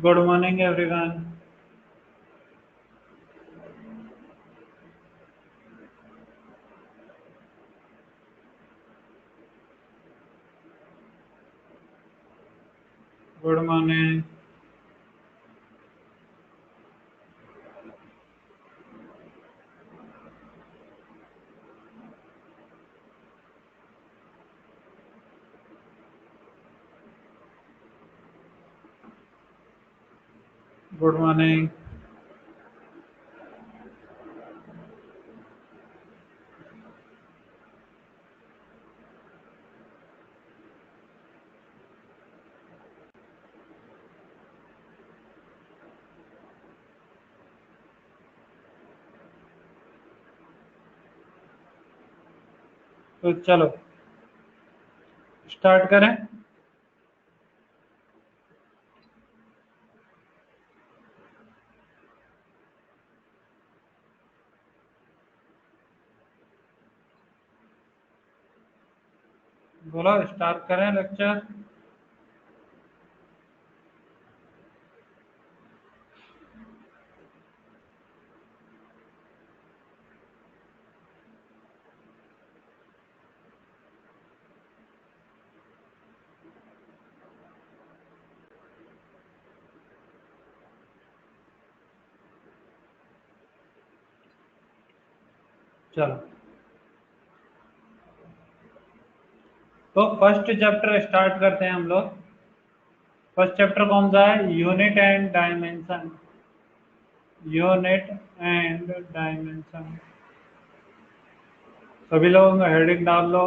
Good morning everyone. Good morning. Good morning. तो चलो start करें। बोलो स्टार्ट करें लेक्चर। चलो तो फर्स्ट चैप्टर स्टार्ट करते हैं हम लोग। फर्स्ट चैप्टर कौन सा है? Unit and dimension. Unit and dimension. सभी लोग हेडिंग डाल लो,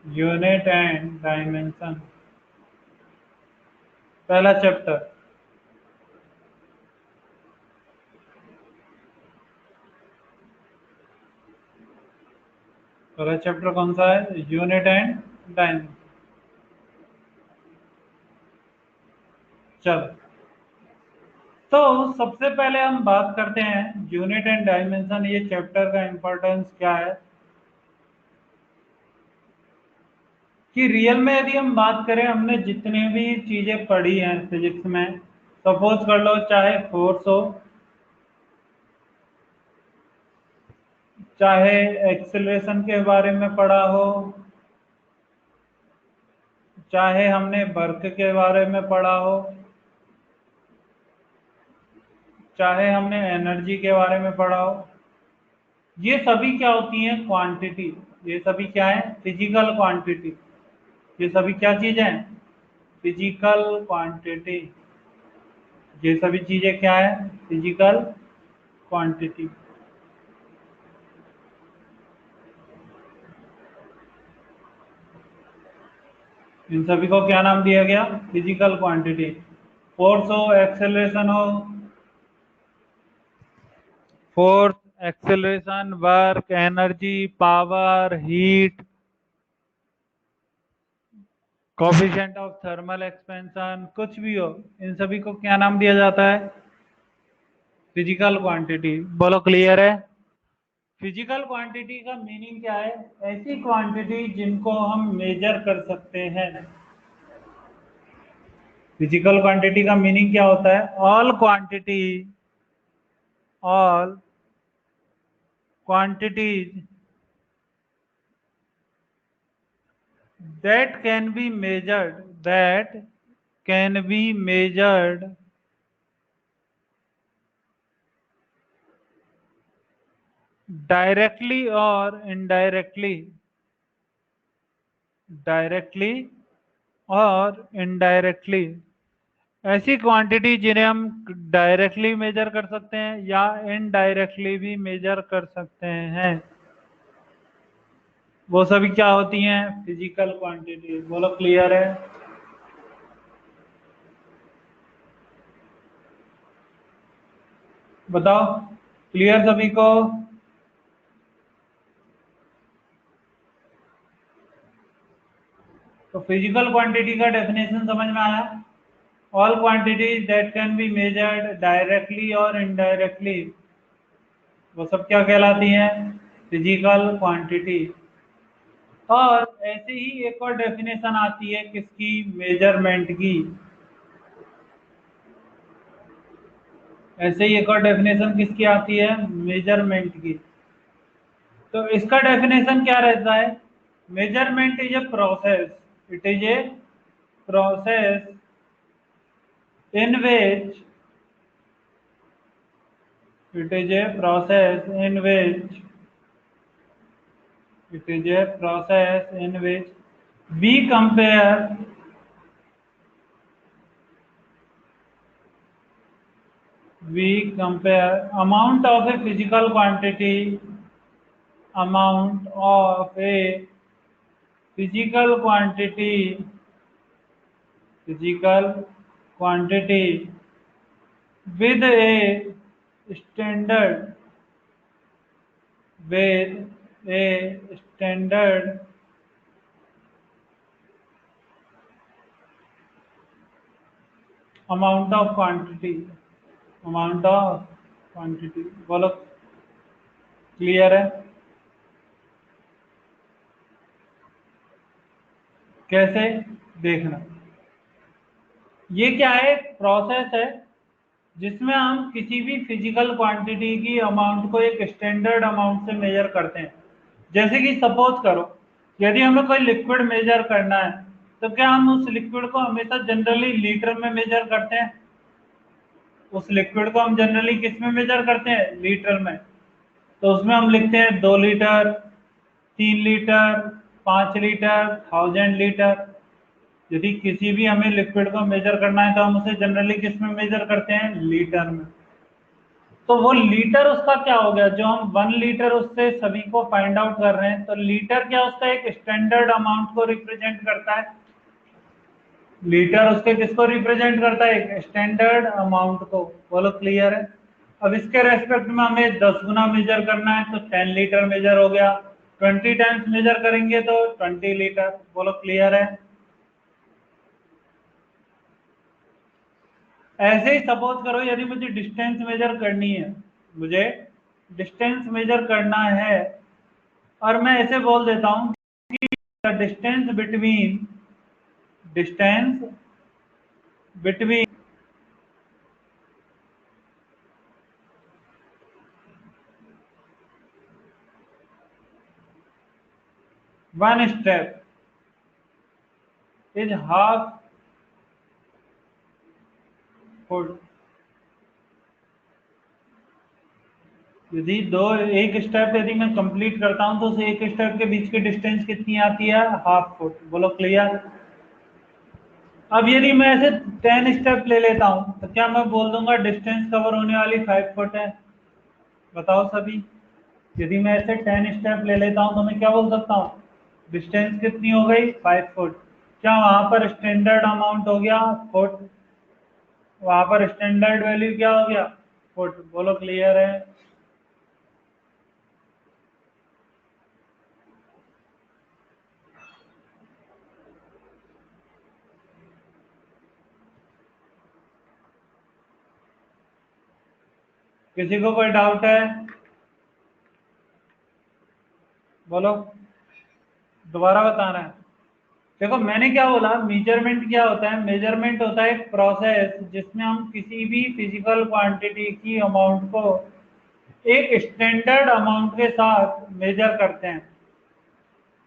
यूनिट एंड डायमेंशन। पहला चैप्टर। पहला चैप्टर कौन सा है? Unit and dimension. चलो तो सबसे पहले हम बात करते हैं यूनिट एंड डायमेंशन, ये चैप्टर का इम्पोर्टेंस क्या है। कि रियल में यदि हम बात करें, हमने जितनी भी चीजें पढ़ी हैं फिजिक्स में, सपोज कर लो चाहे फोर्स हो, चाहे एक्सेलरेशन के बारे में पढ़ा हो, चाहे हमने वर्क के बारे में पढ़ा हो, चाहे हमने एनर्जी के बारे में पढ़ा हो, ये सभी क्या होती हैं? क्वांटिटी। ये सभी क्या है? Physical quantity. ये सभी क्या चीजें हैं? Physical quantity. ये सभी चीजें क्या है? Physical quantity. इन सभी को क्या नाम दिया गया? Physical quantity. फोर्स हो, एक्सेलरेशन हो, force, acceleration, work, energy, power, heat, coefficient of thermal expansion, कुछ भी हो, इन सभी को क्या नाम दिया जाता है? Physical quantity. बोलो क्लियर है? फिजिकल क्वांटिटी का मीनिंग क्या है? ऐसी क्वांटिटी जिनको हम मेजर कर सकते हैं। फिजिकल क्वांटिटी का मीनिंग क्या होता है? All quantity, all quantities that can be measured, that can be measured directly or indirectly, directly और इनडायरेक्टली। ऐसी क्वांटिटी जिन्हें हम डायरेक्टली मेजर कर सकते हैं या इनडायरेक्टली भी मेजर कर सकते हैं, वो सभी क्या होती हैं? Physical quantity. बोलो क्लियर है? बताओ क्लियर सभी को? तो फिजिकल क्वांटिटी का डेफिनेशन समझ में आया? All quantities that can be measured directly और इनडायरेक्टली, वो सब क्या कहलाती हैं? Physical quantity. और ऐसे ही एक और डेफिनेशन आती है किसकी? मेजरमेंट की। ऐसे ही एक और डेफिनेशन किसकी आती है, मेजरमेंट की। तो इसका डेफिनेशन क्या रहता है, measurement is a process, it is a process in which it is a process in which it is a process in which we compare amount of a physical quantity, amount of a physical quantity, physical quantity with a standard, with a standard amount of quantity, amount of quantity। बोलो, clear है? कैसे, देखना, ये क्या है, process है जिसमें हम किसी भी फिजिकल क्वांटिटी की अमाउंट को एक स्टैंडर्ड अमाउंट से मेजर करते हैं। जैसे कि सपोज करो, यदि हमें कोई लिक्विड मेजर करना है, तो क्या हम उस लिक्विड को हमेशा जनरली लीटर में मेजर करते हैं? उस लिक्विड को हम जनरली किस में मेजर करते हैं, लीटर में। तो उसमें हम लिखते हैं 2 लीटर, 3 लीटर, 5 लीटर, 1000 लीटर। यदि किसी भी हमें लिक्विड को मेजर करना है तो हम उसे जनरली किस में मेजर करते हैं, लीटर में। तो वो लीटर उसका क्या हो गया, जो हम 1 लीटर उससे सभी को फाइंड आउट कर रहे हैं, तो लीटर क्या उसका एक स्टैंडर्ड अमाउंट को रिप्रेजेंट करता है। लीटर उसके किसको रिप्रेजेंट करता है, एक स्टैंडर्ड अमाउंट को। बोलो, क्लियर है? अब इसके रेस्पेक्ट में हमें 10 गुना मेजर करना है, तो 10 लीटर मेजर हो गया। 20 टाइम्स मेजर करेंगे तो 20 लीटर। बोलो, क्लियर है? ऐसे ही सपोज करो, यदि मुझे डिस्टेंस मेजर करनी है, मुझे डिस्टेंस मेजर करना है, और मैं ऐसे बोल देता हूं कि distance between 1 step is half foot. यदि एक स्टेप यदि मैं कंप्लीट करता हूं तो उस एक स्टेप के बीच की डिस्टेंस कितनी आती है, हाफ फुट। बोलो, क्लियर? अब यदि मैं ऐसे 10 स्टेप ले लेता हूं, तो क्या मैं बोल दूंगा डिस्टेंस कवर होने वाली 5 फुट है? बताओ सभी। यदि मैं ऐसे 10 स्टेप ले लेता हूं तो मैं क्या बोल सकता हूँ, डिस्टेंस कितनी हो गई, 5 फुट। क्या वहां पर स्टैंडर्ड अमाउंट हो गया, फुट? वहां पर स्टैंडर्ड वैल्यू क्या हो गया, फुट। बोलो, क्लियर है? किसी को कोई डाउट है? बोलो, दोबारा बताना है। देखो, मैंने क्या बोला, मेजरमेंट क्या होता है, मेजरमेंट होता है एक प्रोसेस जिसमें हम किसी भी फिजिकल क्वांटिटी की अमाउंट को एक स्टैंडर्ड अमाउंट के साथ मेजर करते हैं।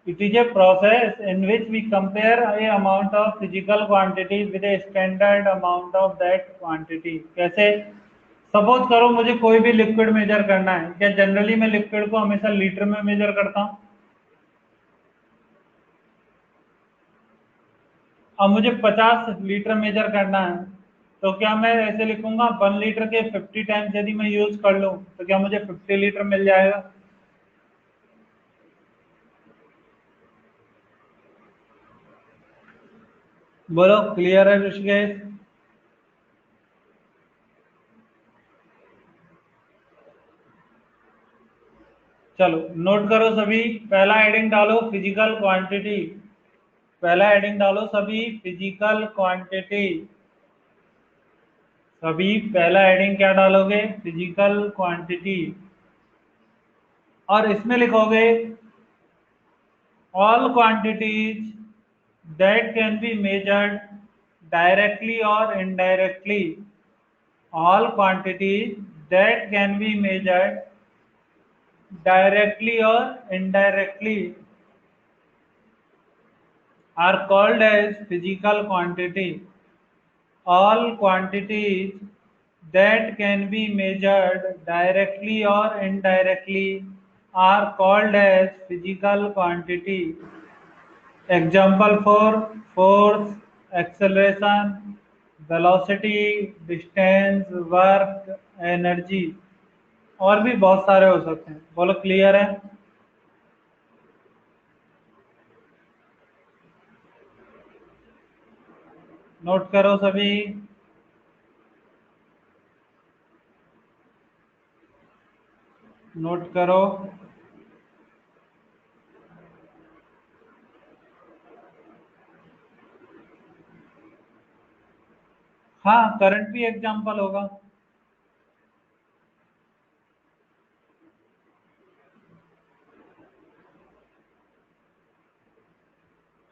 It is a process in which we compare a amount of physical quantity with a standard amount of that quantity. कैसे? सपोज करो मुझे कोई भी लिक्विड मेजर करना है, क्या जनरली मैं लिक्विड को हमेशा लीटर में मेजर करता हूँ? अब मुझे 50 लीटर मेजर करना है, तो क्या मैं ऐसे लिखूंगा 1 लीटर के 50 टाइम्स यदि मैं यूज कर लूं तो क्या मुझे 50 लीटर मिल जाएगा? बोलो, क्लियर है ऋषिकेश? चलो, नोट करो सभी। पहला हेडिंग डालो, फिजिकल क्वांटिटी। पहला हेडिंग डालो सभी, फिजिकल क्वांटिटी। सभी पहला हेडिंग क्या डालोगे, फिजिकल क्वांटिटी। और इसमें लिखोगे all quantities that can be measured directly or indirectly, all quantities that can be measured directly or indirectly are called as physical quantity. All quantities that can be measured directly or indirectly are called as physical quantity. Example for force, acceleration, velocity, distance, work, energy, और भी बहुत सारे हो सकते हैं। बोलो clear है? Note करो सभी। नोट करो। हाँ, करंट भी एग्जाम्पल होगा।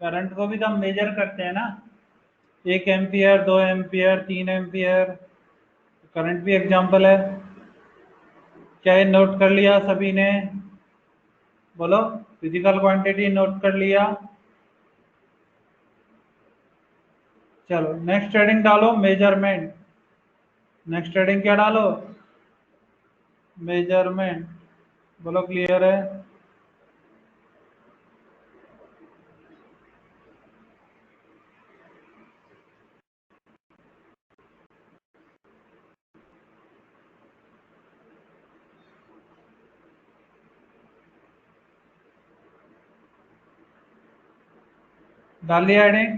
करंट को भी तो हम मेजर करते हैं ना, 1 एम्पियर, 2 एम्पियर, 3 एम्पियर। करंट भी एग्जाम्पल है। क्या ये नोट कर लिया सभी ने? बोलो, फिजिकल क्वांटिटी नोट कर लिया? चलो नेक्स्ट हेडिंग डालो, मेजरमेंट। नेक्स्ट हेडिंग क्या डालो? मेजरमेंट। बोलो क्लियर है? डाल लिया हेडिंग?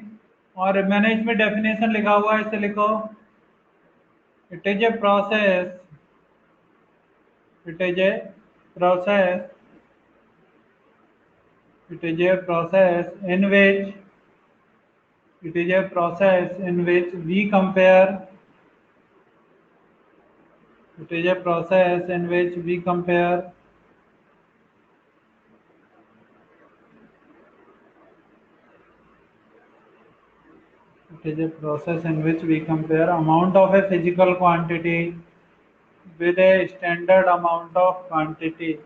और मैंने इसमें डेफिनेशन लिखा हुआ है, इसे लिखो। It is a process, it is a process, it is a process in which it is a process in which we compare it is a process in which we compare it is a process in which we compare amount of a physical quantity with a standard amount of quantity.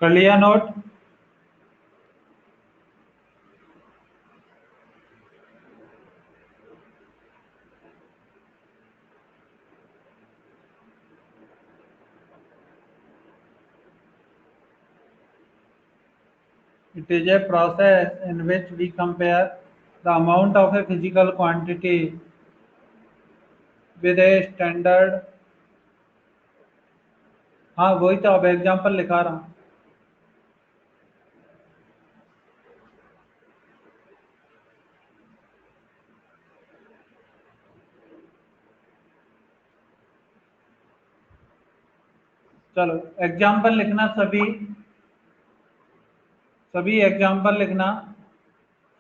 कर लिया note? It is a process in which we compare the amount of a physical quantity with a standard। हाँ वही तो, अब example लिखा रहा हूँ। चलो एग्जाम्पल लिखना सभी, सभी एग्जाम्पल लिखना।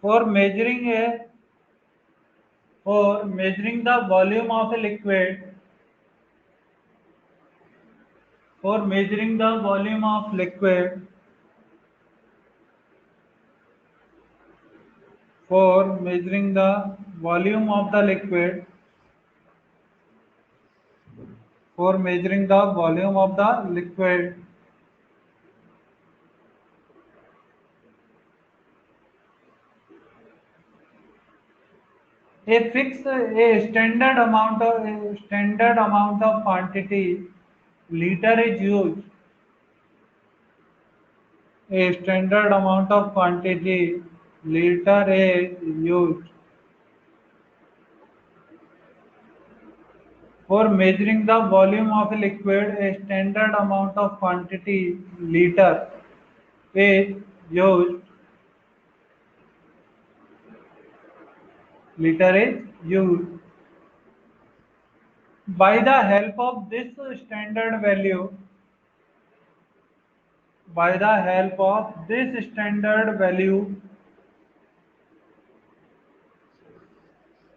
For measuring A for measuring the volume of a liquid, for measuring the volume of liquid, for measuring the volume of the liquid, for measuring the volume of the liquid, a standard amount of quantity liter is used. A standard amount of quantity liter is used for measuring the volume of a liquid. A standard amount of quantity liter is used liter is used. By the help of this standard value, by the help of this standard value,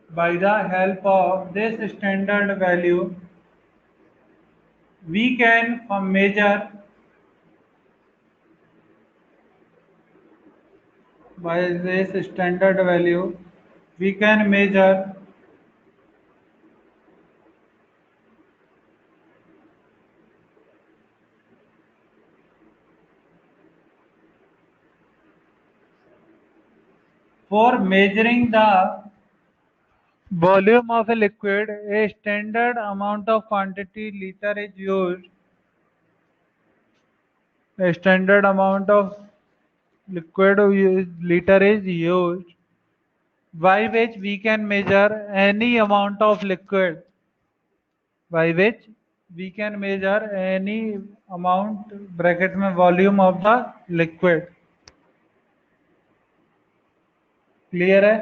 by the help of this standard value, we can measure, by this standard value we can measure for measuring the volume of a liquid, a standard amount of quantity liter is used. A standard amount of liquid liter is used, by which we can measure any amount of liquid, by which we can measure any amount bracket में volume of the liquid. Clear है?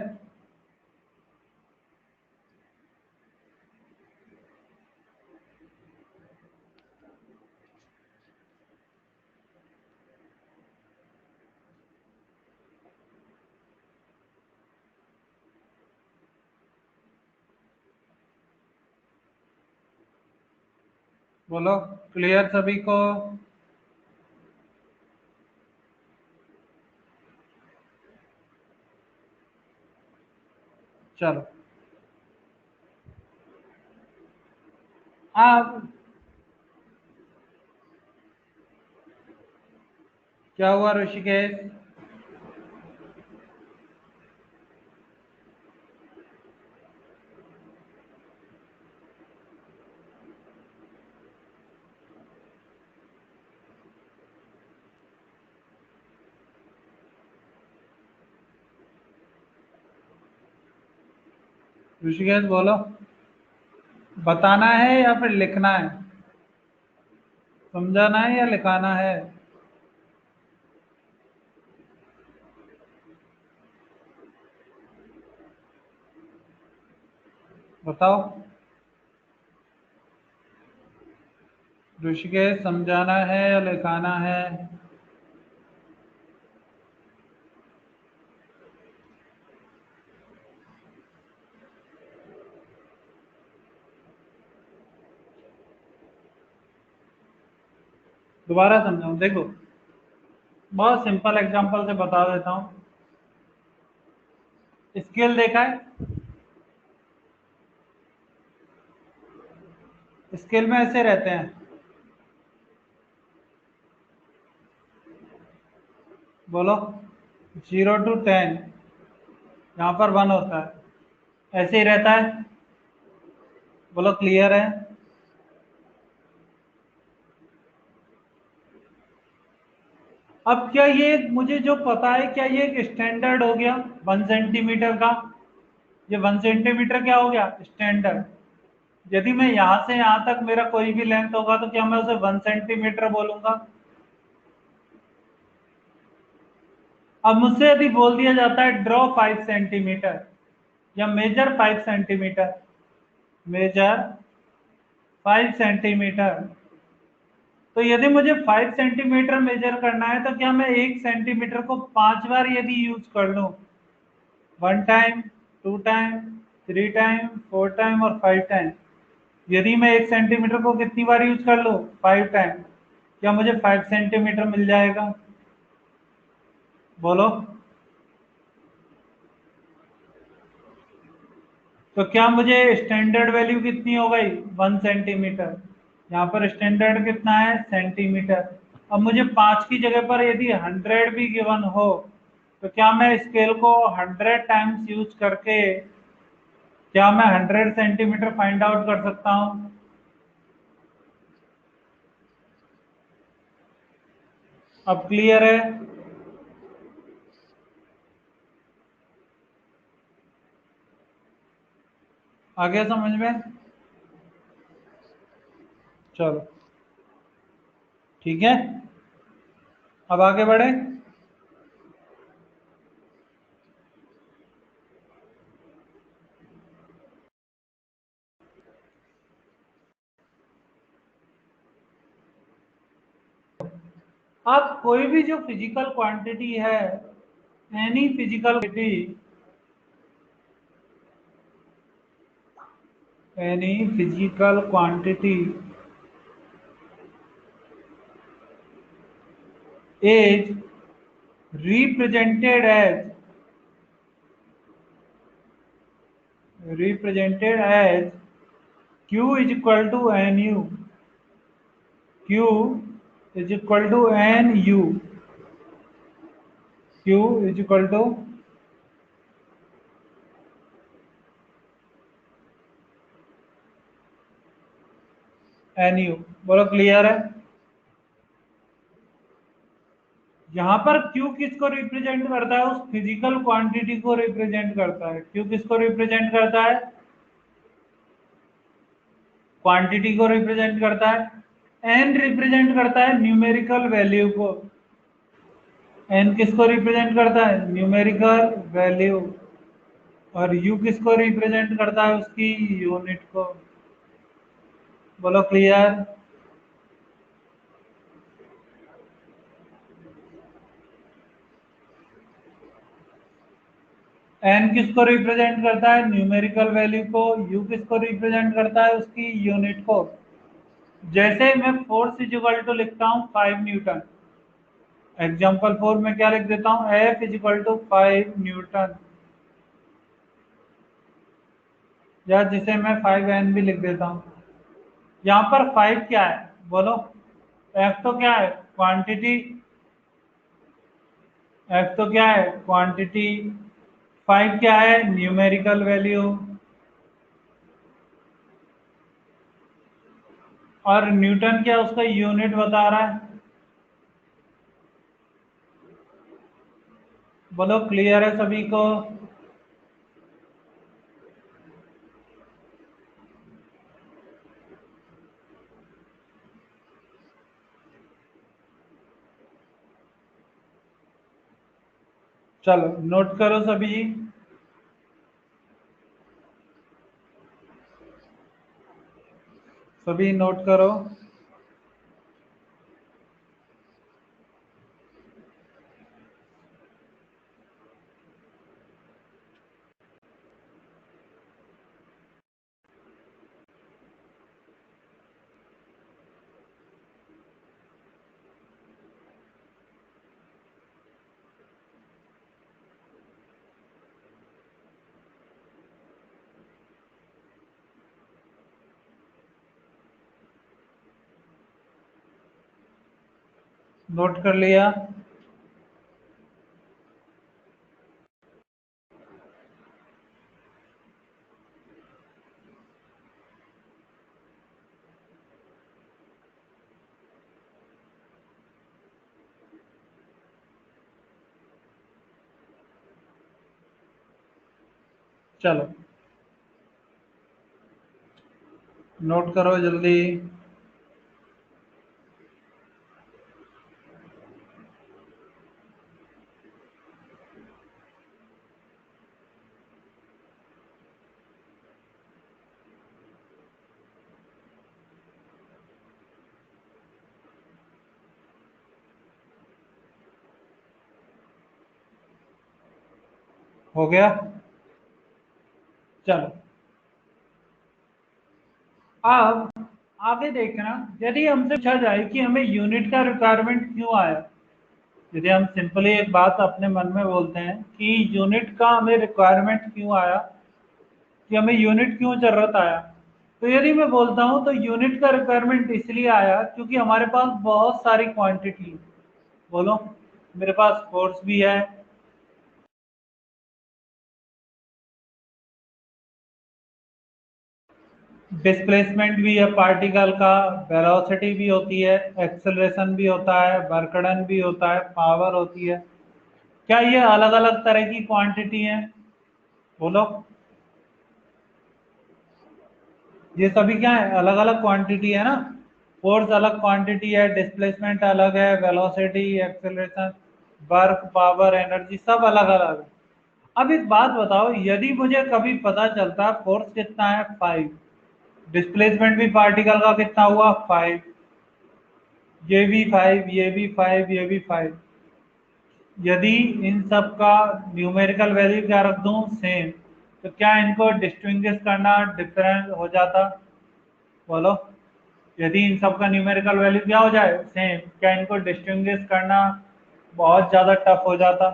बोलो, clear सभी को? चलो, आप क्या हुआ ऋषिकेश? ऋषिकेश बोलो, बताना है या फिर लिखना है? समझाना है या लिखाना है? बताओ ऋषिकेश, समझाना है या लिखाना है? दोबारा समझाऊं? देखो, बहुत सिंपल एग्जांपल से बता देता हूं। स्केल देखा है? स्केल में ऐसे रहते हैं, बोलो, 0 to 10, यहाँ पर 1 होता है, ऐसे ही रहता है। बोलो, क्लियर है? अब क्या ये मुझे जो पता है, क्या ये एक स्टैंडर्ड हो गया 1 सेंटीमीटर का? ये 1 सेंटीमीटर क्या हो गया? स्टैंडर्ड। यदि मैं यहां से यहां तक मेरा कोई भी लेंथ होगा तो क्या मैं उसे 1 सेंटीमीटर बोलूंगा? अब मुझसे यदि बोल दिया जाता है ड्रॉ 5 सेंटीमीटर या मेजर 5 सेंटीमीटर, मेजर 5 सेंटीमीटर, तो यदि मुझे 5 सेंटीमीटर मेजर करना है तो क्या मैं 1 सेंटीमीटर को 5 बार यदि यूज कर लूं, 1 टाइम, 2 टाइम, 3 टाइम, 4 टाइम और 5 टाइम, यदि मैं 1 सेंटीमीटर को कितनी बार यूज कर लूं, 5 टाइम, क्या मुझे 5 सेंटीमीटर मिल जाएगा? बोलो। तो क्या मुझे स्टैंडर्ड वैल्यू कितनी हो गई? 1 सेंटीमीटर। यहाँ पर स्टैंडर्ड कितना है? सेंटीमीटर। अब मुझे 5 की जगह पर यदि 100 भी गिवन हो तो क्या मैं स्केल को 100 टाइम्स यूज करके क्या मैं 100 सेंटीमीटर फाइंड आउट कर सकता हूँ? अब क्लियर है? आगे समझ में? चलो, ठीक है, अब आगे बढ़े। अब कोई भी जो फिजिकल क्वांटिटी है, any physical quantity, any physical quantity is represented as q is equal to nu, q is equal to nu, q is equal to nu। बोलो क्लियर है? यहाँ पर Q किसको रिप्रेजेंट करता है? उस फिजिकल क्वांटिटी को रिप्रेजेंट करता है। Q किसको रिप्रेजेंट करता है? क्वांटिटी को रिप्रेजेंट करता है। N रिप्रेजेंट करता है न्यूमेरिकल वैल्यू को। N किसको रिप्रेजेंट करता है? Numerical value. और U किसको रिप्रेजेंट करता है? उसकी यूनिट को। बोलो क्लियर? N किसको रिप्रेजेंट करता है? न्यूमेरिकल वैल्यू को। U किसको रिप्रेजेंट करता है? उसकी यूनिट को। जैसे मैं फोर्स इज इक्वल टू लिखता हूँ 5 न्यूटन, एग्जाम्पल 4 में क्या लिख देता हूँ? F is equal to 5 newton, या जिसे मैं 5N भी लिख देता हूँ। यहाँ पर 5 क्या है? बोलो। F तो क्या है? क्वांटिटी। F तो क्या है? क्वांटिटी। 5 क्या है? Numerical value. और न्यूटन क्या उसका यूनिट बता रहा है? बोलो क्लियर है सभी को? चलो नोट करो सभी। सभी नोट करो। नोट कर लिया? चलो नोट करो जल्दी। हो गया? चलो अब आगे देखना, यदि हमसे पूछा जाए कि हमें यूनिट का रिक्वायरमेंट क्यों आया, यदि हम सिंपली एक बात अपने मन में बोलते हैं कि यूनिट का हमें रिक्वायरमेंट क्यों आया, कि हमें यूनिट क्यों जरूरत आया, तो यदि मैं बोलता हूं तो यूनिट का रिक्वायरमेंट इसलिए आया क्योंकि हमारे पास बहुत सारी क्वांटिटी है। बोलो, मेरे पास फोर्स भी है, डिस्प्लेसमेंट भी है पार्टिकल का, वेलोसिटी भी होती है, एक्सेलरेशन भी होता है, वर्क डन भी होता है, पावर होती है। क्या ये अलग अलग तरह की क्वांटिटी है? बोलो। ये सभी क्या है? अलग अलग क्वांटिटी है ना। फोर्स अलग क्वांटिटी है, डिस्प्लेसमेंट अलग है, velocity, acceleration, work, power, energy सब अलग अलग है। अब एक बात बताओ, यदि मुझे कभी पता चलता फोर्स कितना है 5, डिस्प्लेसमेंट भी पार्टिकल का कितना हुआ 5, ये भी 5, ये भी 5, ये भी 5। यदि इन सब का न्यूमेरिकल वैल्यू क्या रख दूं सेम, तो क्या इनको डिस्टिंग्विश करना डिफरेंट हो जाता? बोलो। यदि इन सब का न्यूमेरिकल वैल्यू क्या हो जाए सेम, क्या इनको डिस्टिंग्विश करना बहुत ज़्यादा टफ हो जाता?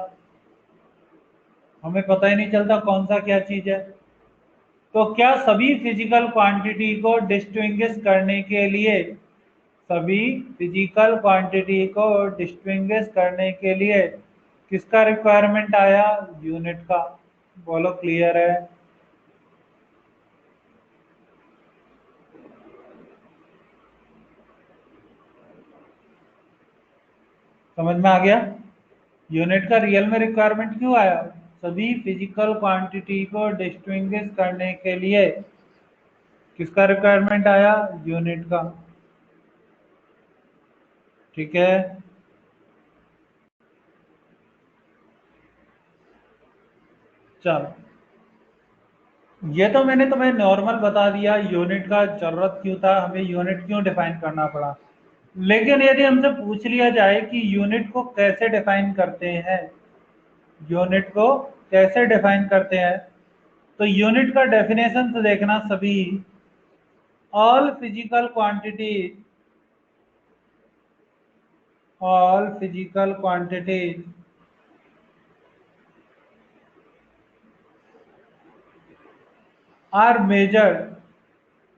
हमें पता ही नहीं चलता कौन सा क्या चीज़ है। तो क्या सभी फिजिकल क्वांटिटी को डिस्टिंग्विश करने के लिए, सभी फिजिकल क्वांटिटी को डिस्टिंग्विश करने के लिए किसका रिक्वायरमेंट आया? यूनिट का। बोलो क्लियर है? समझ में आ गया? यूनिट का रियल में रिक्वायरमेंट क्यों आया? सभी फिजिकल क्वांटिटी को डिस्टिंग्विश करने के लिए किसका रिक्वायरमेंट आया? यूनिट का। ठीक है। चलो, ये तो मैंने तुम्हें नॉर्मल बता दिया यूनिट का जरूरत क्यों था, हमें यूनिट क्यों डिफाइन करना पड़ा। लेकिन यदि हमसे पूछ लिया जाए कि यूनिट को कैसे डिफाइन करते हैं, यूनिट को कैसे डिफाइन करते हैं, तो यूनिट का डेफिनेशन से देखना सभी, all physical quantities, all physical quantities are measured,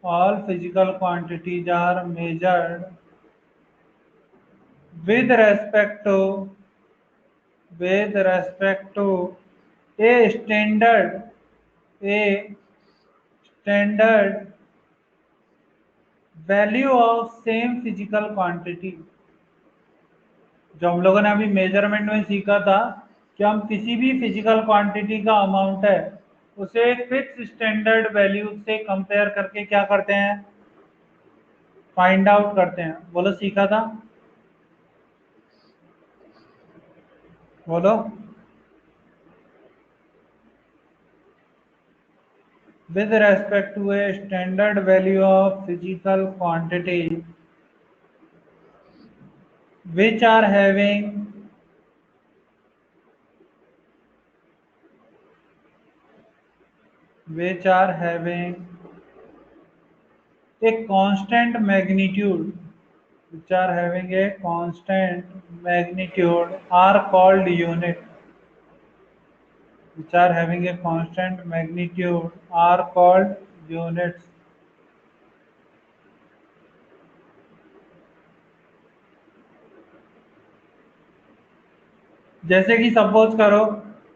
all physical quantities are measured with respect to, with respect to a standard, a standard value of same physical quantity। जो हम लोगों ने अभी मेजरमेंट में सीखा था कि हम किसी भी फिजिकल क्वांटिटी का अमाउंट है उसे एक फिक्स स्टैंडर्ड वैल्यू से कंपेयर करके क्या करते हैं? फाइंड आउट करते हैं। बोलो सीखा था? बोलो। With respect to a standard value of physical quantity which are having, which are having a constant magnitude, which are having a constant magnitude are called unit, which are having a constant magnitude are called units। जैसे कि suppose करो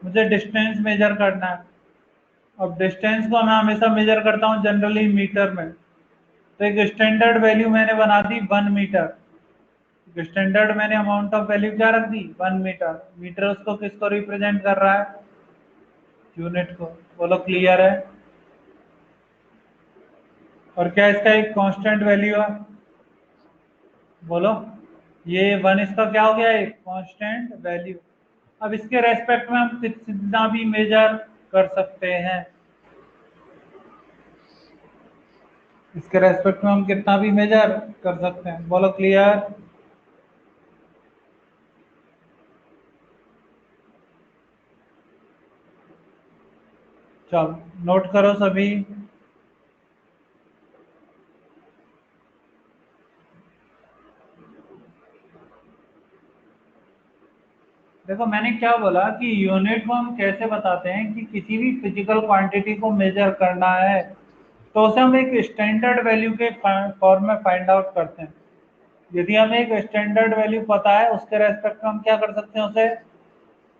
मुझे distance measure करना है। अब distance को मैं हमेशा मेजर करता हूँ जनरली मीटर में, तो एक स्टैंडर्ड वैल्यू मैंने बना दी 1 मीटर। स्टैंडर्ड मैंने अमाउंट ऑफ वैल्यू क्या रख दी? 1 मीटर। मीटर उसको किसको रिप्रेजेंट कर रहा है? यूनिट को। बोलो क्लियर है? और क्या इसका एक कांस्टेंट वैल्यू है? बोलो। ये 1 इसका क्या हो गया? एक कांस्टेंट वैल्यू। अब इसके रेस्पेक्ट में हम कितना भी मेजर कर सकते हैं, इसके रेस्पेक्ट में हम कितना भी मेजर कर सकते हैं। बोलो क्लियर? चलो नोट करो सभी। देखो मैंने क्या बोला कि यूनिट को हम कैसे बताते हैं कि किसी भी फिजिकल क्वांटिटी को मेजर करना है तो उसे हम एक स्टैंडर्ड वैल्यू के फॉर्म में फाइंड आउट करते हैं। यदि हमें एक स्टैंडर्ड वैल्यू पता है उसके रेस्पेक्ट में हम क्या कर सकते हैं? उसे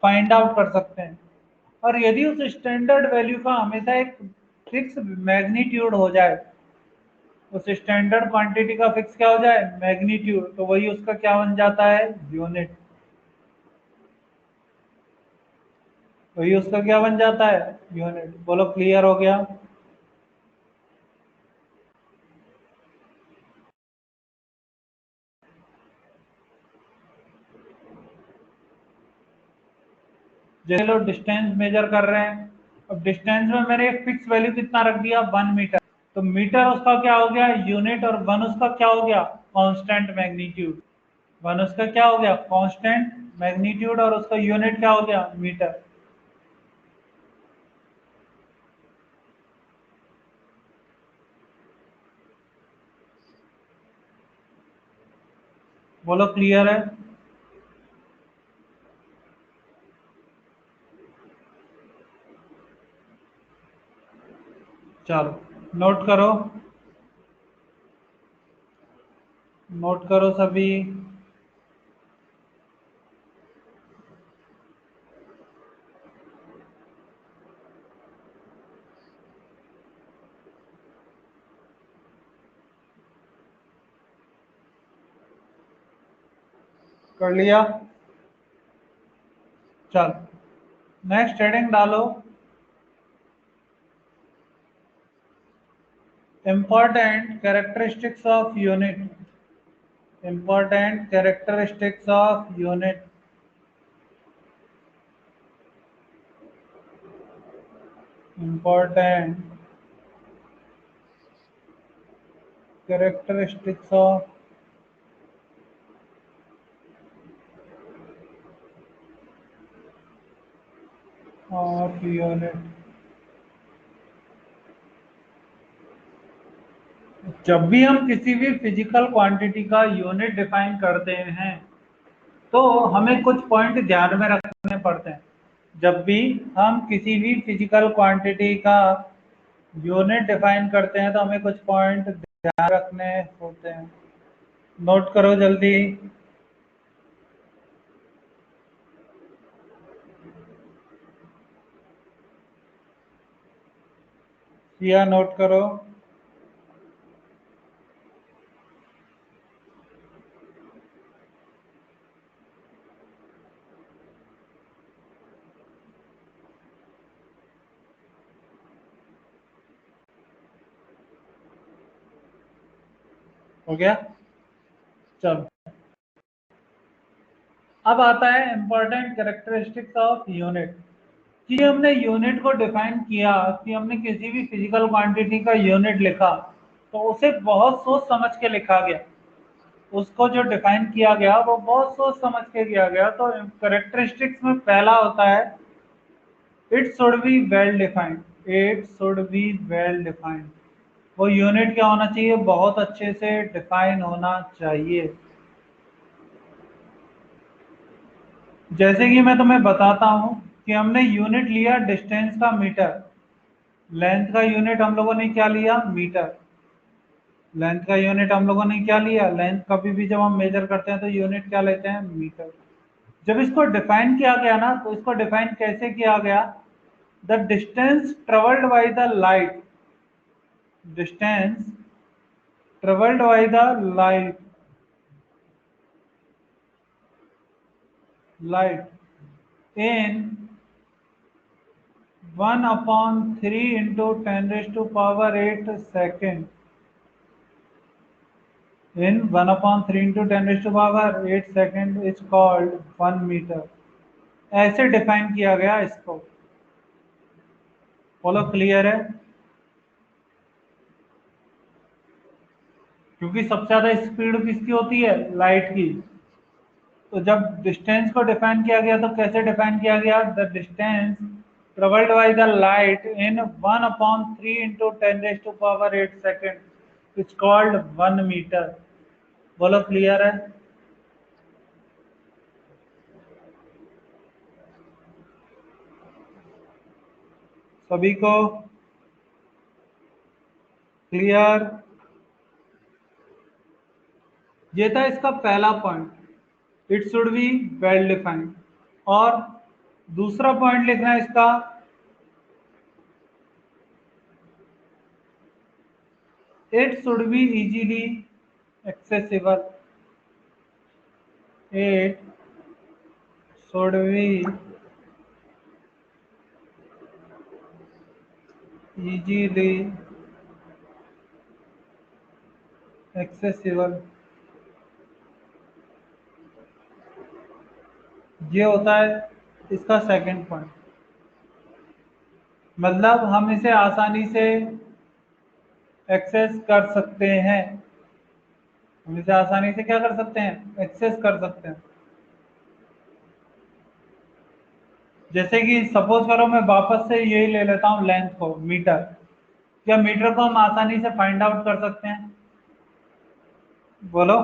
फाइंड आउट कर सकते हैं। और यदि उस स्टैंडर्ड वैल्यू का हमेशा एक फिक्स मैग्नीट्यूड हो जाए, उस स्टैंडर्ड क्वांटिटी का फिक्स क्या हो जाए? मैग्नीट्यूड, तो वही उसका क्या बन जाता है? यूनिट। वही उसका क्या बन जाता है? यूनिट। बोलो क्लियर हो गया? जैसे लोग डिस्टेंस मेजर कर रहे हैं, अब डिस्टेंस में मैंने एक फिक्स वैल्यू कितना रख दिया? 1 मीटर। तो मीटर उसका क्या हो गया? यूनिट। और 1 उसका क्या हो गया? Constant magnitude. वन उसका क्या हो गया, कांस्टेंट मैग्नीट्यूड, और उसका यूनिट क्या हो गया, मीटर। बोलो क्लियर है। चलो नोट करो, नोट करो सभी। कर लिया। चल नेक्स्ट हेडिंग डालो, important characteristics of unit, important characteristics of unit। important characteristics of unit। जब भी हम किसी भी फिजिकल क्वांटिटी का यूनिट डिफाइन करते हैं तो हमें कुछ पॉइंट ध्यान में रखने पड़ते हैं। जब भी हम किसी भी फिजिकल क्वांटिटी का यूनिट डिफाइन करते हैं तो हमें कुछ पॉइंट ध्यान रखने होते हैं। नोट करो जल्दी। या नोट करो। हो गया। चलो अब आता है इंपॉर्टेंट कैरेक्टरिस्टिक्स ऑफ यूनिट। कि हमने यूनिट को डिफाइन किया, कि हमने किसी भी फिजिकल क्वांटिटी का यूनिट लिखा तो उसे बहुत सोच समझ के लिखा गया। उसको जो डिफाइन किया गया वो बहुत सोच समझ के किया गया। तो कैरेक्टरिस्टिक्स में पहला होता है it should be well defined. It should be well defined. वो यूनिट क्या होना चाहिए, बहुत अच्छे से डिफाइन होना चाहिए। जैसे कि मैं तुम्हें बताता हूं कि हमने यूनिट लिया डिस्टेंस का मीटर, लेंथ का यूनिट हम लोगों ने क्या लिया, मीटर। लेंथ का यूनिट हम लोगों ने क्या लिया, लेंथ। कभी भी जब हम मेजर करते हैं तो यूनिट क्या लेते हैं, मीटर। जब इसको डिफाइन किया गया ना तो इसको डिफाइन कैसे किया गया, the distance travelled by the light, distance travelled by the light, light in 1/3 into 10 raised to power 8 second, in 1/3 into 10 raised to power 8 second is called 1 meter। ऐसे डिफाइन किया गया इसको। बोलो क्लियर है। क्योंकि सबसे ज्यादा स्पीड किसकी होती है, लाइट की। तो जब डिस्टेंस को डिफाइन किया गया तो कैसे डिफाइन किया गया, the distance travelled by the light in 1/3 into 10 raised to power 8 second it's called 1 metre. बोलो क्लियर है। सभी को क्लियर। ये था इसका पहला point, it should be well defined. और दूसरा पॉइंट लिखना है इसका, it should be easily accessible. It should be easily accessible. ये होता है इसका सेकंड पॉइंट। मतलब हम इसे आसानी से एक्सेस कर सकते हैं। हम इसे आसानी से क्या कर सकते हैं, एक्सेस कर सकते हैं। जैसे कि सपोज करो मैं वापस से यही ले लेता हूँ लेंथ को, मीटर। क्या मीटर को हम आसानी से फाइंड आउट कर सकते हैं? बोलो।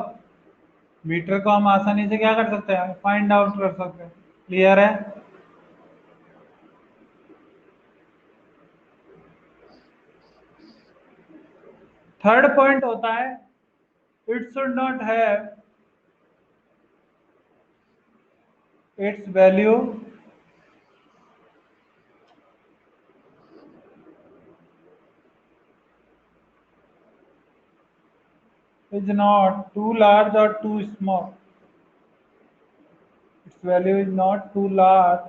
मीटर को हम आसानी से क्या कर सकते हैं, फाइंड आउट कर सकते हैं। क्लियर है? थर्ड पॉइंट होता है, it should not have it's value is not too large or too small. Its value is not too large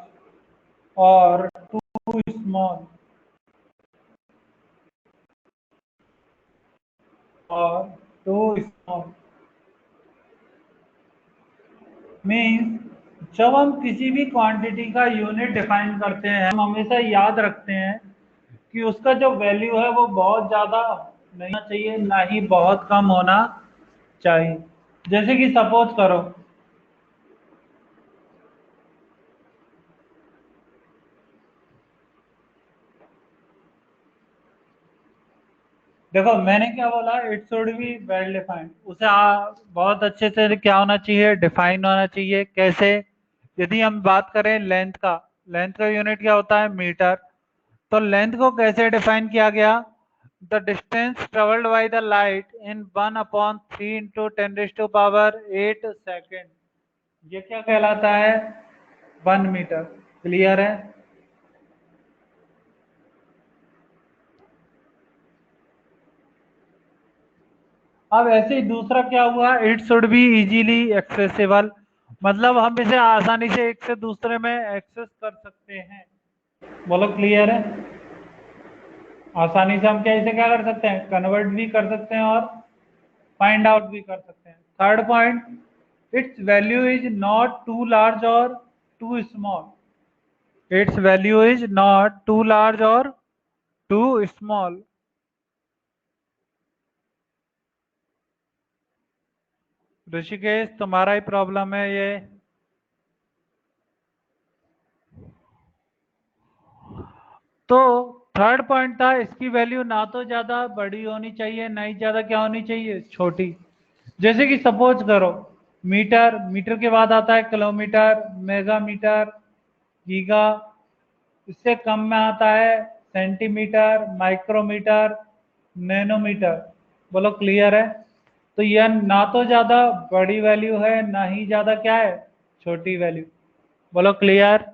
or too small, or too small means जब हम किसी भी क्वांटिटी का यूनिट डिफाइन करते हैं, हम हमेशा याद रखते हैं कि उसका जो वैल्यू है वो बहुत ज़्यादा नहीं होना चाहिए, ना ही बहुत कम होना चाहिए। जैसे कि सपोज करो, देखो मैंने क्या बोला, it should be well defined. उसे बहुत अच्छे से क्या होना चाहिए, डिफाइन होना चाहिए। कैसे? यदि हम बात करें लेंथ का, लेंथ का यूनिट क्या होता है, मीटर। तो लेंथ को कैसे डिफाइन किया गया, the distance travelled by the light in 1/3 into 10⁻8 second, ये क्या कहलाता है, 1 मीटर। क्लियर है? अब ऐसे ही दूसरा क्या हुआ, it should be easily accessible, मतलब हम इसे आसानी से एक से दूसरे में एक्सेस कर सकते हैं। बोलो क्लियर है? आसानी से हम क्या इसे क्या कर सकते हैं, कन्वर्ट भी कर सकते हैं और फाइंड आउट भी कर सकते हैं। Third point, its value is not too large or too small. Its value is not too large or too small. Rishikesh तुम्हारा ही प्रॉब्लम है ये। तो थर्ड पॉइंट था, इसकी वैल्यू ना तो ज़्यादा बड़ी होनी चाहिए, ना ही ज़्यादा क्या होनी चाहिए, छोटी। जैसे कि सपोज करो, मीटर, मीटर के बाद आता है किलोमीटर, मेगामीटर, गीगा। इससे कम में आता है सेंटीमीटर, माइक्रोमीटर, नैनोमीटर। बोलो क्लियर है? तो यह ना तो ज़्यादा बड़ी वैल्यू है, ना ही ज़्यादा क्या है, छोटी वैल्यू। बोलो क्लियर?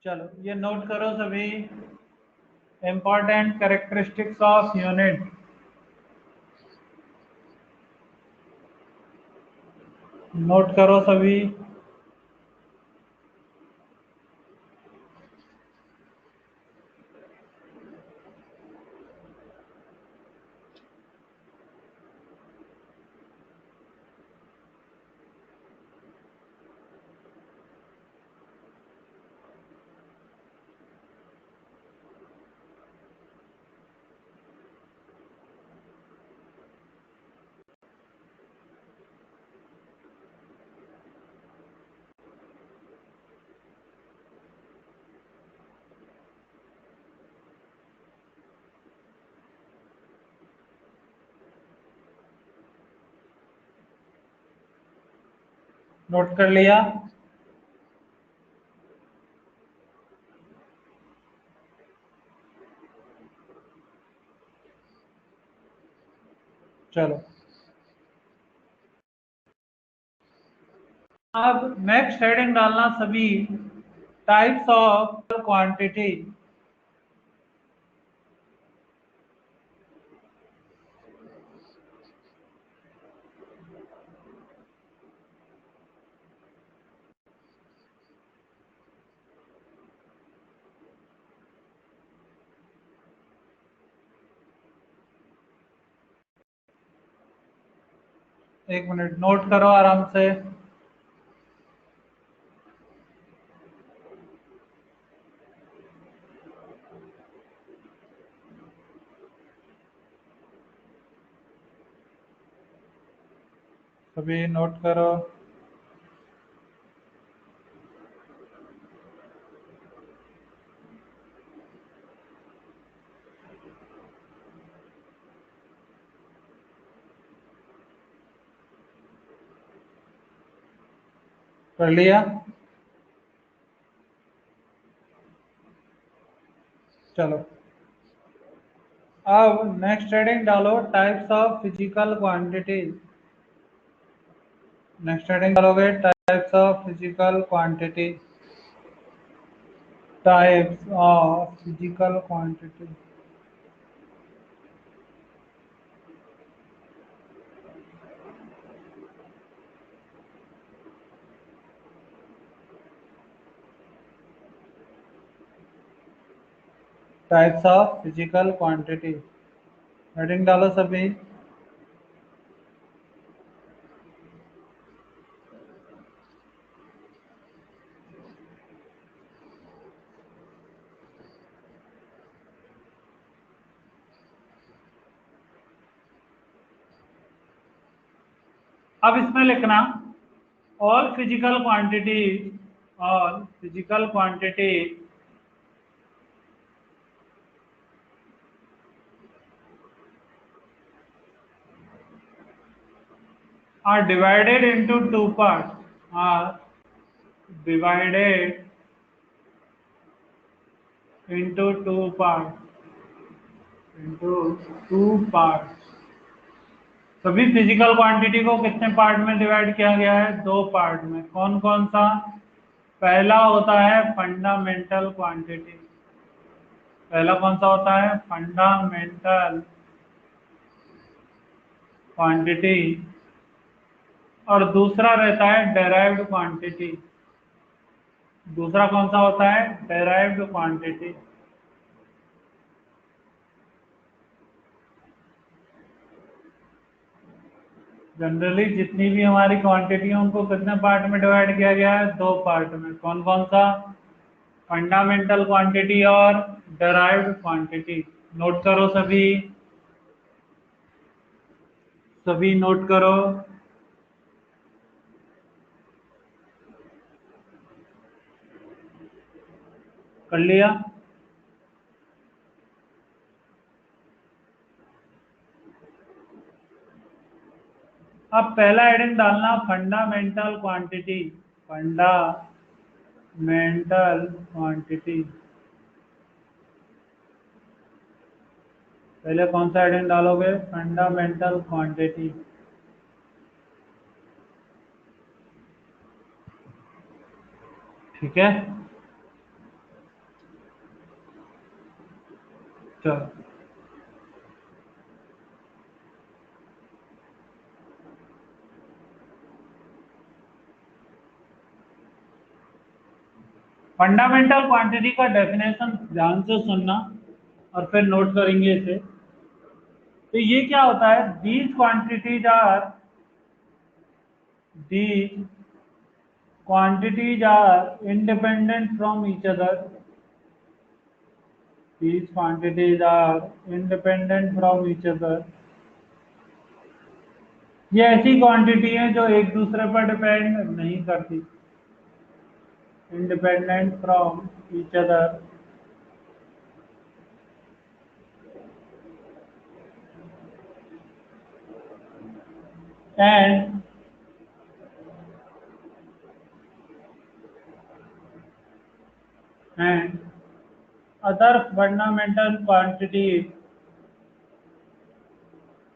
चलो ये नोट करो सभी, important characteristics of unit। Note करो सभी। नोट कर लिया? चलो अब नेक्स्ट हेडिंग डालना सभी, types of quantity. 1 minute note करो आराम से। सभी नोट करो। कर लिया? चलो अब नेक्स्ट हेडिंग डालो, types of physical quantity. Next heading डालोगे types of physical quantity. Types of physical quantity. Types of physical quantity, heading डालो सभी। अब इसमें लिखना all physical quantity, all physical quantity are divided into two parts, are divided into two parts, into two parts। सभी physical quantity को कितने part में divide किया गया है? दो पार्ट में। कौन कौन सा? पहला होता है फंडामेंटल क्वांटिटी। पहला कौन सा होता है? Fundamental quantity. और दूसरा रहता है डेराइव्ड क्वांटिटी। दूसरा कौन सा होता है? Derived quantity. जनरली जितनी भी हमारी क्वांटिटी है उनको कितने पार्ट में डिवाइड किया गया है? दो पार्ट में। कौन कौन सा? फंडामेंटल क्वांटिटी और डेराइव्ड क्वांटिटी। नोट करो सभी, सभी नोट करो। कर लिया? अब पहला हेडिंग डालना फंडामेंटल क्वांटिटी। Fundamental quantity. पहले कौन सा हेडिंग डालोगे? Fundamental quantity. ठीक है, चलो। फंडामेंटल क्वांटिटी का डेफिनेशन ध्यान से सुनना और फिर नोट करेंगे इसे। तो ये क्या होता है? These quantities are, these quantities are independent from each other, these quantities are independent from each other। ये ऐसी क्वांटिटी है जो एक दूसरे पर डिपेंड नहीं करती। Independent from each other, and and other fundamental quantities,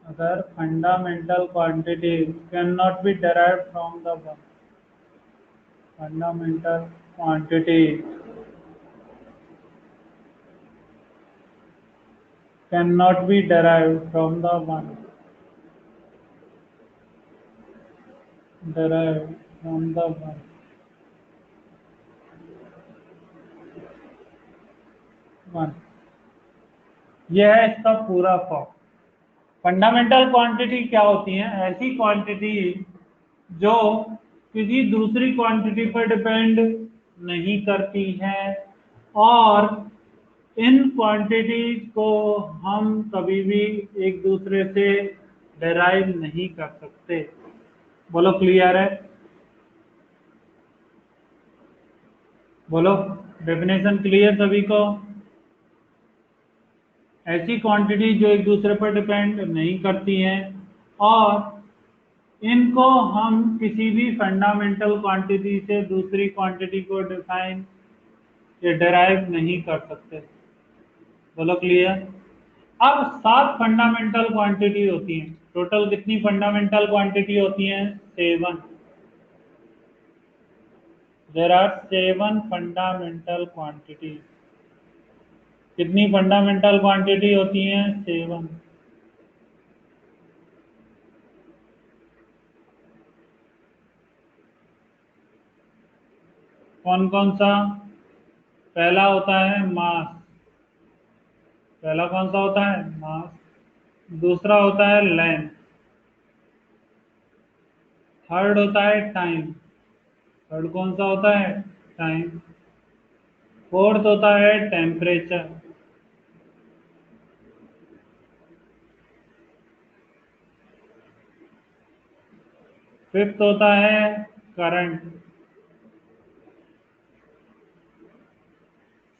other fundamental quantities cannot be derived from the one fundamental quantities cannot be derived from the one derived from the one। यह है इसका पूरा form. Fundamental quantity क्या होती है? ऐसी quantity जो किसी दूसरी क्वांटिटी पर डिपेंड नहीं करती है, और इन क्वांटिटीज को हम कभी भी एक दूसरे से डेराइव नहीं कर सकते। बोलो क्लियर है? बोलो, डेफिनेशन क्लियर सभी को? ऐसी क्वांटिटी जो एक दूसरे पर डिपेंड नहीं करती हैं और इनको हम किसी भी फंडामेंटल क्वांटिटी से दूसरी क्वांटिटी को डिफाइन या डेराइव नहीं कर सकते। बोलो क्लियर? अब 7 फंडामेंटल क्वांटिटी होती हैं। टोटल कितनी फंडामेंटल क्वांटिटी होती हैं? 7। There are 7 fundamental quantity. कितनी फंडामेंटल क्वांटिटी होती हैं? 7। कौन कौन सा? पहला होता है मास। पहला कौन सा होता है? मास। दूसरा होता है लेंथ। थर्ड होता है टाइम। थर्ड कौन सा होता है? टाइम। फोर्थ होता है टेम्परेचर। फिफ्थ होता है करंट।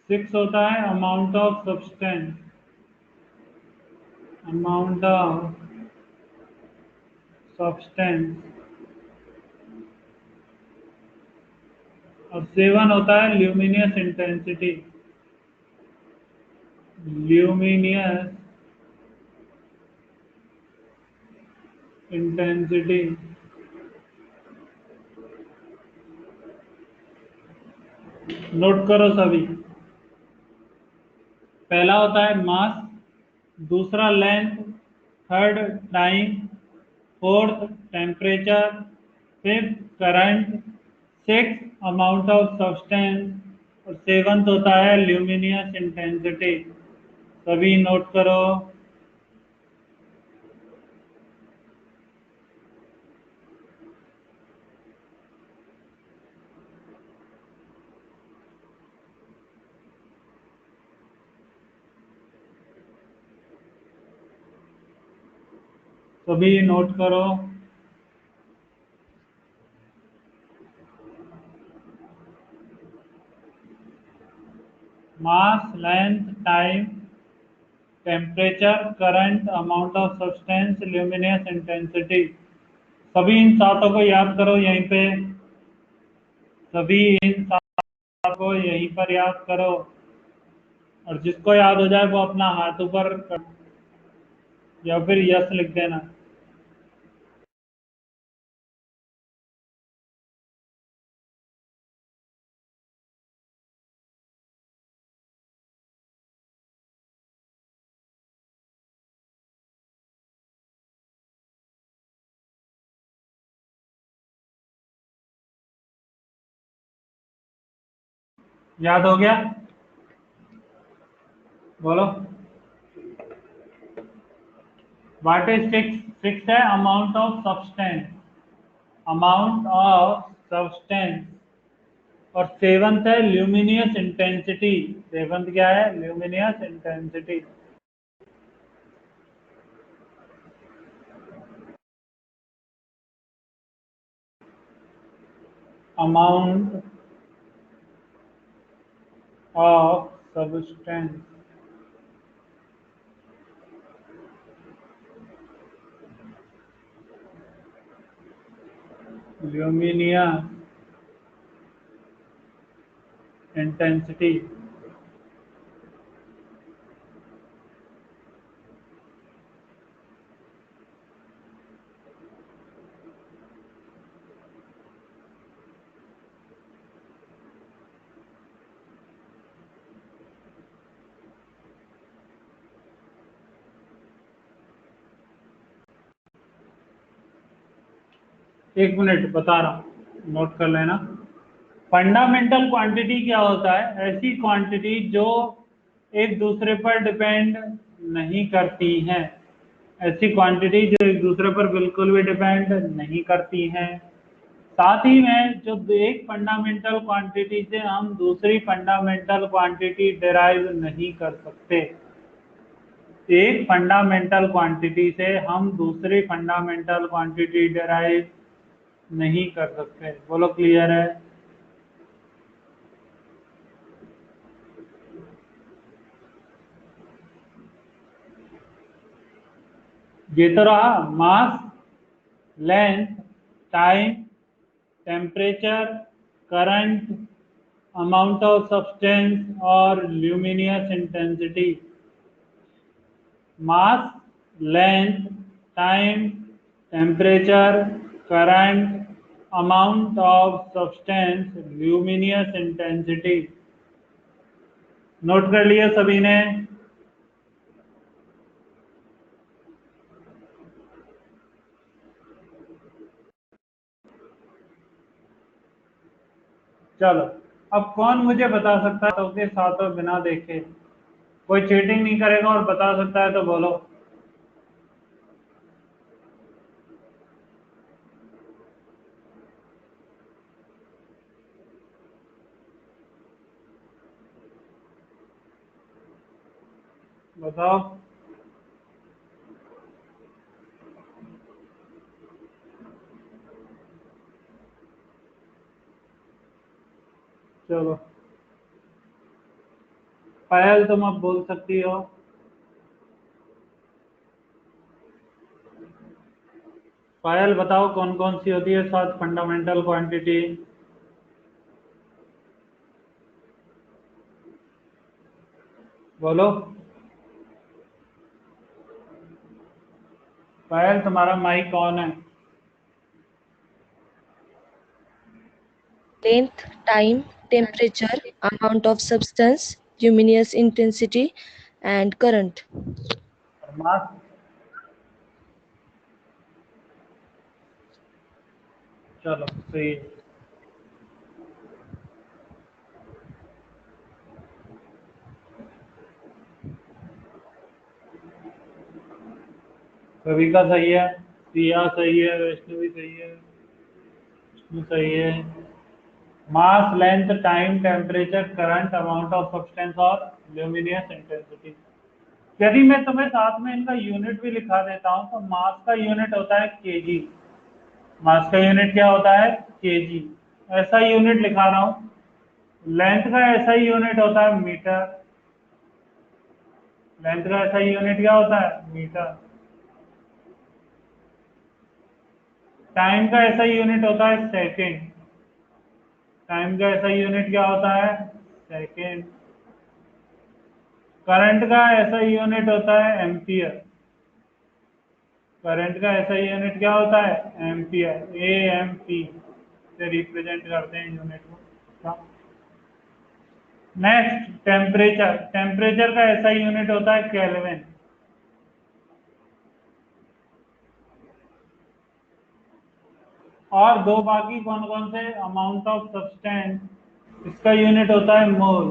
सिक्स होता है amount of substance. Amount of substance. और सेवन होता है luminous intensity. Luminous intensity. Note करो सभी। पहला होता है मास, दूसरा length, third time, fourth temperature, fifth current, six amount of substance और सेवंथ होता है ल्यूमिनियस इंटेंसिटी। सभी नोट करो। सभी नोट करो। Mass, length, time, temperature, current, amount of substance, luminous intensity. सभी इन सातों को याद करो यहीं पे। सभी इन सातों को यहीं पर याद करो और जिसको याद हो जाए वो अपना हाथ ऊपर कर या फिर यस लिख देना। याद हो गया? बोलो। What is six? सिक्स है amount of substance. Amount of substance. और सेवंथ है ल्यूमिनियस इंटेंसिटी। सेवंथ क्या है? Luminous intensity. Amount of substance. Luminous intensity. एक मिनट बता रहा हूँ, नोट कर लेना। फंडामेंटल क्वांटिटी क्या होता है? ऐसी क्वांटिटी जो एक दूसरे पर डिपेंड नहीं करती हैं। ऐसी क्वांटिटी जो एक दूसरे पर बिल्कुल भी डिपेंड नहीं करती हैं। साथ ही में जो एक फंडामेंटल क्वांटिटी से हम दूसरी फंडामेंटल क्वांटिटी डिराइव नहीं कर सकते। एक फंडामेंटल क्वांटिटी से हम दूसरी फंडामेंटल क्वांटिटी डिराइव नहीं कर सकते। बोलो क्लियर है? ये तो रहा mass, length, time, temperature, current, amount of substance और luminous intensity. Mass, length, time, temperature, current, amount of substance, luminous intensity. Note कर लिया सभी ने? चलो, अब कौन मुझे बता सकता है सबके साथ और बिना देखे? कोई चीटिंग नहीं करेगा और बता सकता है तो बोलो। बताओ। चलो, पायल तुम अब बोल सकती हो। पायल बताओ कौन कौन सी होती है सात फंडामेंटल क्वांटिटी? बोलो। पायल तुम्हारा माइक कौन है? Length, time, temperature, amount of substance, luminous intensity, and current. और मास? चलो सही है। कविका सही है, प्रिया सही है, वैष्णवी सही है, विष्णु सही है। Mass, length, time, temperature, current, amount of substance और ल्यूमिनियस इंटेंसिटी। यदि मैं तुम्हें साथ में इनका यूनिट भी लिखा देता हूँ तो मास का यूनिट होता है केजी। मास का यूनिट क्या होता है? केजी। ऐसा यूनिट लिखा रहा हूँ। लेंथ का ऐसा ही यूनिट होता है मीटर। लेंथ का ऐसा ही यूनिट क्या होता है? मीटर। टाइम का ऐसा ही यूनिट होता है सेकेंड। टाइम का ऐसा यूनिट क्या होता है? सेकेंड। करंट का ऐसा यूनिट होता है एम्पियर। करंट का ऐसा यूनिट क्या होता है? एम्पियर। ए एम पी से रिप्रेजेंट करते हैं यूनिट को। Next, temperature. टेम्परेचर का ऐसा यूनिट होता है केल्विन। और दो बाकी कौन कौन से? अमाउंट ऑफ सब्सटेंस, इसका यूनिट होता है मोल।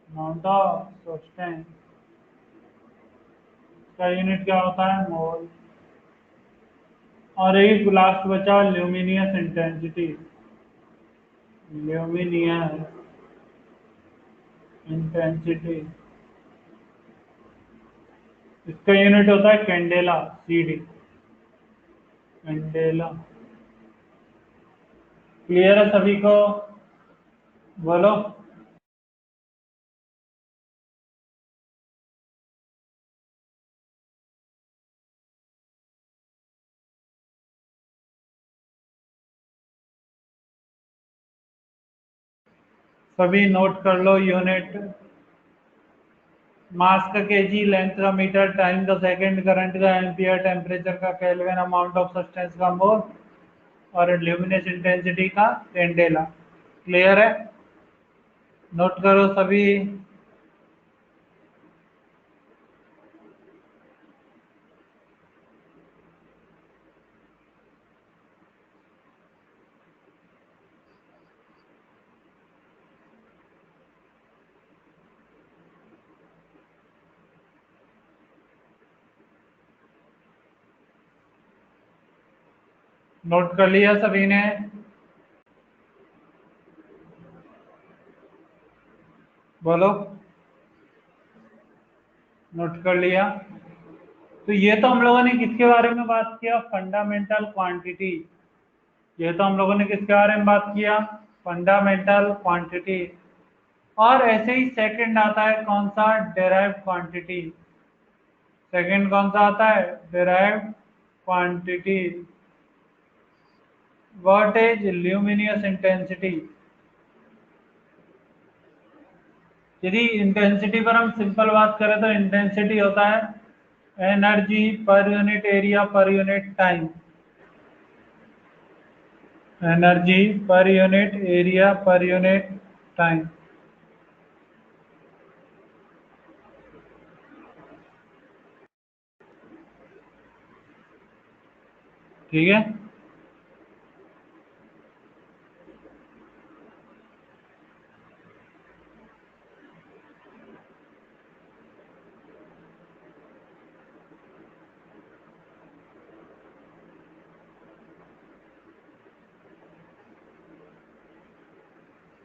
अमाउंट ऑफ सब्सटेंस का यूनिट क्या होता है? मोल। और एक लास्ट बचा ल्यूमिनियस इंटेंसिटी। ल्यूमिनियस इंटेंसिटी, इसका यूनिट होता है कैंडेला, सीडी। कैंडेला। क्लियर है सभी को? बोलो। सभी नोट कर लो यूनिट। मास का केजी, लेंथ का मीटर, टाइम का सेकंड, करंट का एम्पियर, टेम्परेचर का केल्विन, अमाउंट ऑफ सब्सटेंस का मोल और ल्यूमिनस इंटेंसिटी का कैंडेला। क्लियर है? नोट करो सभी। नोट कर लिया सभी ने? बोलो। नोट कर लिया? तो ये तो हम लोगों ने किसके बारे में बात किया, फंडामेंटल क्वांटिटी। ये तो हम लोगों ने किसके बारे में बात किया, फंडामेंटल क्वांटिटी। और ऐसे ही सेकंड आता है कौन सा, डेराइव्ड क्वांटिटी। सेकंड कौन सा आता है, derived quantity. What is luminous intensity. यदि इंटेंसिटी पर हम सिंपल बात करें तो इंटेंसिटी होता है energy per unit area per unit time. Energy per unit area per unit time. ठीक है।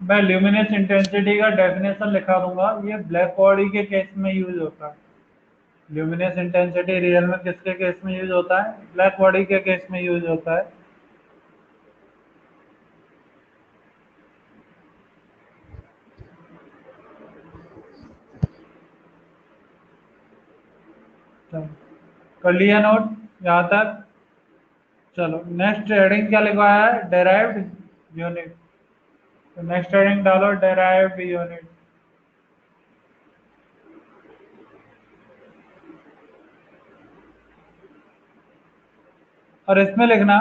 मैं ल्यूमिनस इंटेंसिटी का डेफिनेशन लिखा दूंगा, ये ब्लैक बॉडी के केस में यूज होता है। ल्यूमिनस इंटेंसिटी रियल में किसके केस में यूज होता है, ब्लैक बॉडी के केस में यूज होता है। चलो, कर लिया नोट यहाँ तक। चलो नेक्स्ट हेडिंग क्या लिखवाया है, डेराइव्ड यूनिट। तो नेक्स्ट हेडिंग डालो डेराइव्ड यूनिट। और इसमें लिखना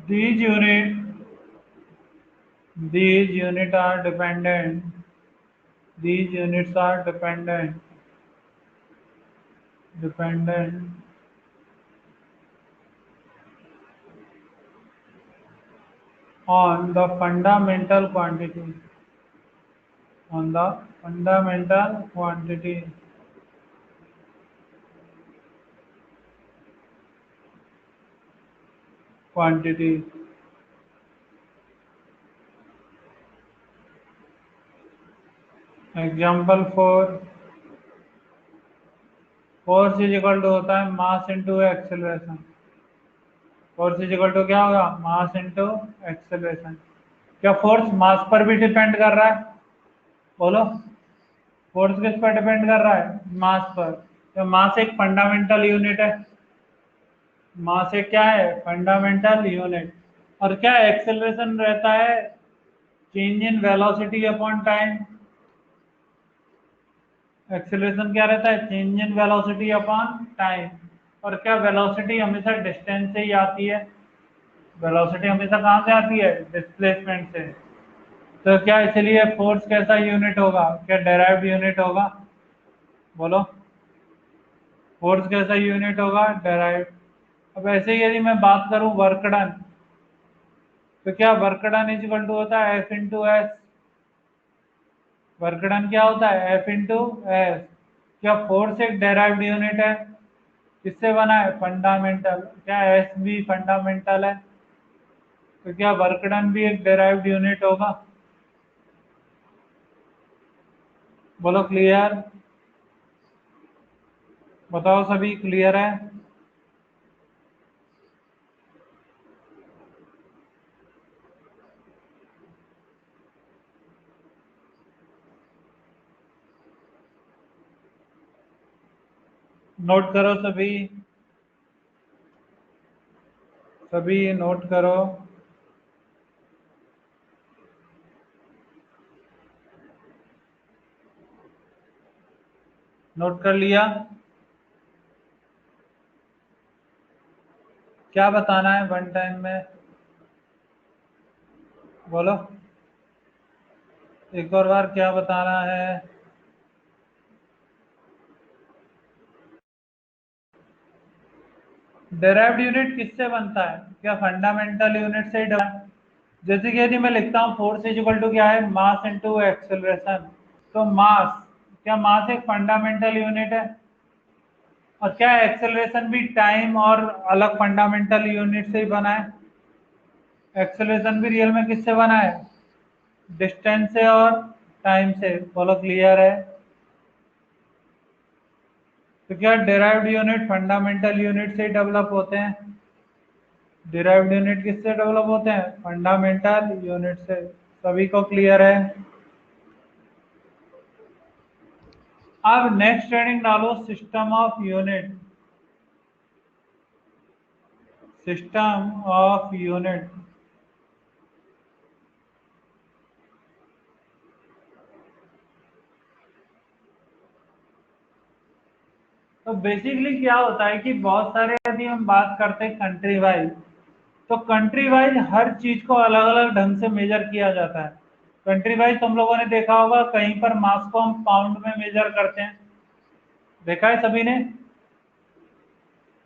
these unit these unit are dependent these units are dependent on the fundamental quantity on the fundamental quantity। Example force is equal to होता है mass into acceleration. Force is equal to क्या होगा, mass into acceleration. क्या force mass पर भी depend कर रहा है, बोलो। फोर्स किस पर डिपेंड कर रहा है, मास पर। तो मास एक फंडामेंटल यूनिट है, मास एक क्या है, फंडामेंटल यूनिट। और क्या एक्सेलरेशन रहता है, change in velocity upon time. Acceleration क्या रहता है, change in velocity upon time. और क्या वेलोसिटी हमेशा डिस्टेंस से ही आती है, वेलोसिटी हमेशा कहाँ से आती है, डिस्प्लेसमेंट से। तो क्या इसलिए फोर्स कैसा यूनिट होगा, क्या डेराइव्ड यूनिट होगा, बोलो। फोर्स कैसा यूनिट होगा, डेराइव्ड। अब ऐसे ही यदि मैं बात करूं वर्क डन, तो क्या work done is equal to होता है F into S. Work done क्या होता है, एफ इंटू एस। क्या फोर्स एक डेराइव्ड यूनिट है, किससे बना है, फंडामेंटल। क्या एस भी फंडामेंटल है, तो क्या वर्क डन भी एक डेराइव्ड यूनिट होगा, बोलो। क्लियर, बताओ सभी, क्लियर है। नोट करो सभी, सभी नोट करो। नोट कर लिया, क्या बताना है वन टाइम में, बोलो। एक और बार क्या बताना है, डेराइव्ड यूनिट किससे बनता है, क्या फंडामेंटल यूनिट से ही डरा। जैसे कि यदि मैं लिखता हूँ फोर्स इज इक्वल टू क्या है, मास इनटू एक्सेलरेशन। तो मास, क्या मास एक फंडामेंटल यूनिट है। और क्या एक्सेलरेशन भी टाइम और अलग फंडामेंटल यूनिट से ही बना है। एक्सेलरेशन भी रियल में किससे बना है, डिस्टेंस से और टाइम से। बोलो क्लियर है? तो क्या डिराइव्ड यूनिट फंडामेंटल यूनिट से डेवलप होते हैं? डिराइव्ड यूनिट किससे डेवलप होते हैं? फंडामेंटल यूनिट से। सभी को क्लियर है? अब नेक्स्ट हेडिंग डालो, system of unit. System of unit. तो बेसिकली क्या होता है कि बहुत सारे, यदि हम बात करते हैं कंट्री वाइज, तो कंट्री वाइज हर चीज को अलग अलग ढंग से मेजर किया जाता है। कंट्री वाइज हम लोगों ने देखा होगा, कहीं पर मास को हम पाउंड में मेजर करते हैं, देखा है सभी ने?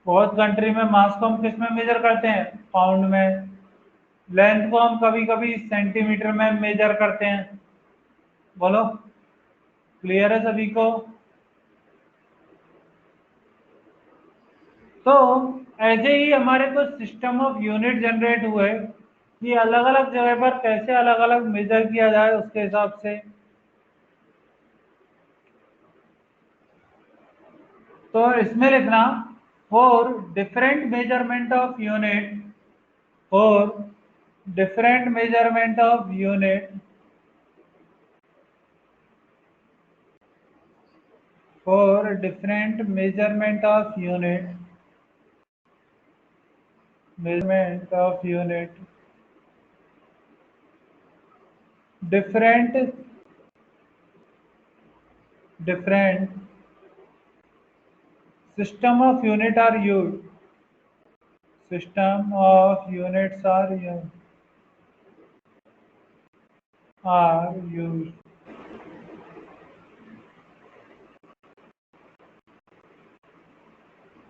बहुत कंट्री में मास को हम किस में मेजर करते हैं? पाउंड में। लेंथ को हम कभी कभी सेंटीमीटर में मेजर करते हैं। बोलो क्लियर है सभी को? तो ऐसे ही हमारे कुछ सिस्टम ऑफ यूनिट जनरेट हुए कि अलग अलग जगह पर कैसे अलग अलग मेजर किया जाए उसके हिसाब से। तो इसमें लिखना, for different measurement of unit, for different measurement of unit, for different measurement of unit, measurement of unit, different system of unit are used, system of units are used।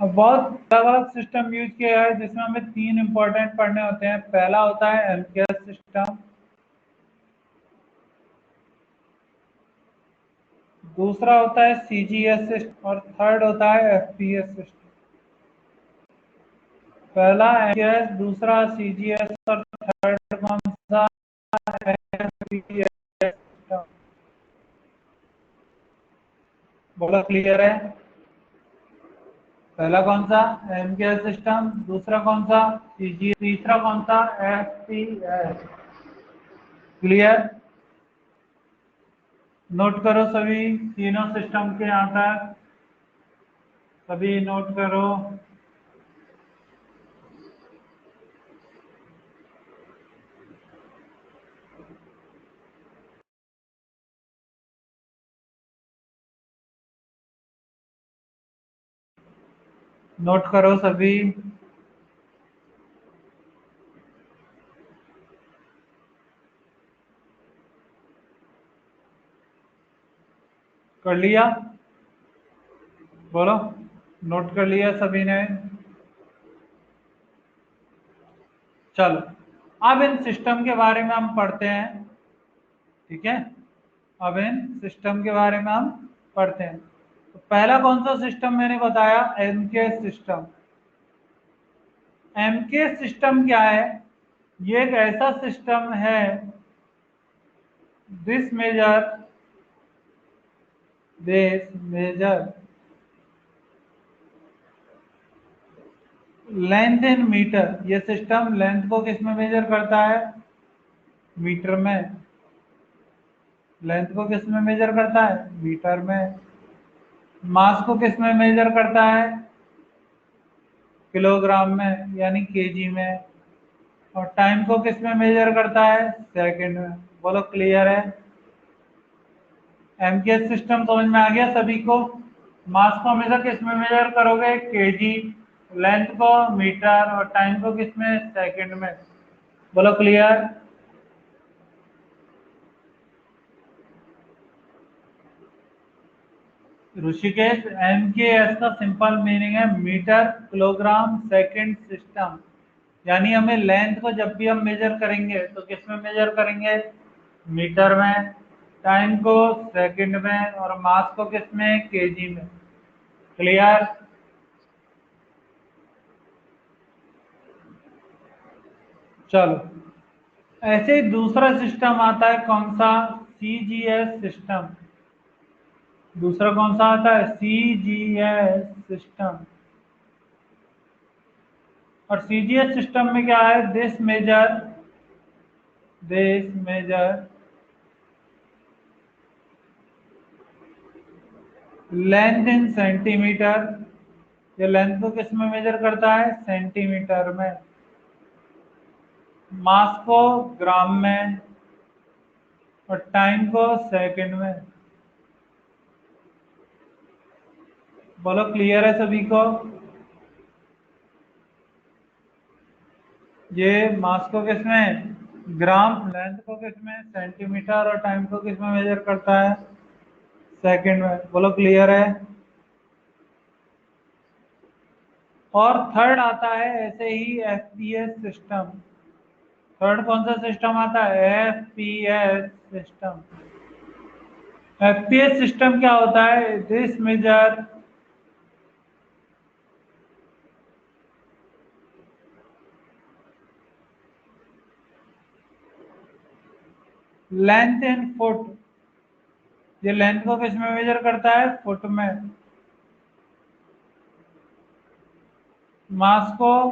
अब बहुत अलग अलग सिस्टम यूज किया है, जिसमें हमें तीन important पढ़ने होते हैं। पहला होता है एमकेएस सिस्टम, दूसरा होता है सीजीएस सिस्टम, और थर्ड होता है एफपीएस सिस्टम। पहला एमकेएस, दूसरा सीजीएस, और थर्ड कौन सा? FPS system. बोलो क्लियर है? पहला कौन सा? एमकेएस सिस्टम, दूसरा कौन सा? सीजीएस, तीसरा कौन सा? एफपीएस। क्लियर? नोट करो सभी, तीनों सिस्टम के यहाँ तक सभी नोट करो। नोट करो सभी। कर लिया? बोलो नोट कर लिया सभी ने? चलो अब इन सिस्टम के बारे में हम पढ़ते हैं, ठीक है? अब इन सिस्टम के बारे में हम पढ़ते हैं। तो पहला कौन सा सिस्टम मैंने बताया? MKS system. एमकेएस सिस्टम क्या है? ये एक ऐसा सिस्टम है, this measure length in metre. ये सिस्टम लेंथ को किस में मेजर करता है? मीटर में। लेंथ को किस में मेजर करता है? मीटर में। मास को किस में मेजर करता है? किलोग्राम में यानी केजी में। और टाइम को किस में मेजर करता है? सेकंड में। बोलो क्लियर है? एमकेएस सिस्टम समझ में आ गया सभी को? मास को हमेशा किस में मेजर करोगे? केजी। लेंथ को मीटर, और टाइम को किस में? सेकंड में। बोलो क्लियर? ऋषिकेश, एमकेएस का सिंपल मीनिंग है मीटर किलोग्राम सेकंड सिस्टम। यानी हमें लेंथ को जब भी हम मेजर करेंगे तो किस में मेजर करेंगे? मीटर में। टाइम को सेकंड में, और मास को किस में? केजी में। क्लियर? चलो ऐसे ही दूसरा सिस्टम आता है, कौन सा? CGS system. दूसरा कौन सा आता है? CGS system. और CGS सिस्टम में क्या है? This measure length in centimetre. ये लेंथ को किस में मेजर करता है? सेंटीमीटर में। मास को ग्राम में और टाइम को सेकंड में। बोलो क्लियर है सभी को? ये मास को किस में? ग्राम। लेंथ को किस में? सेंटीमीटर। और टाइम को किस में मेजर करता है? सेकंड में। बोलो क्लियर है? और थर्ड आता है ऐसे ही FPS सिस्टम। थर्ड कौन सा सिस्टम आता है? FPS system. FPS सिस्टम क्या होता है? This measure length in foot. ये लेंथ को किस में मेजर करता है? फुट में। मास को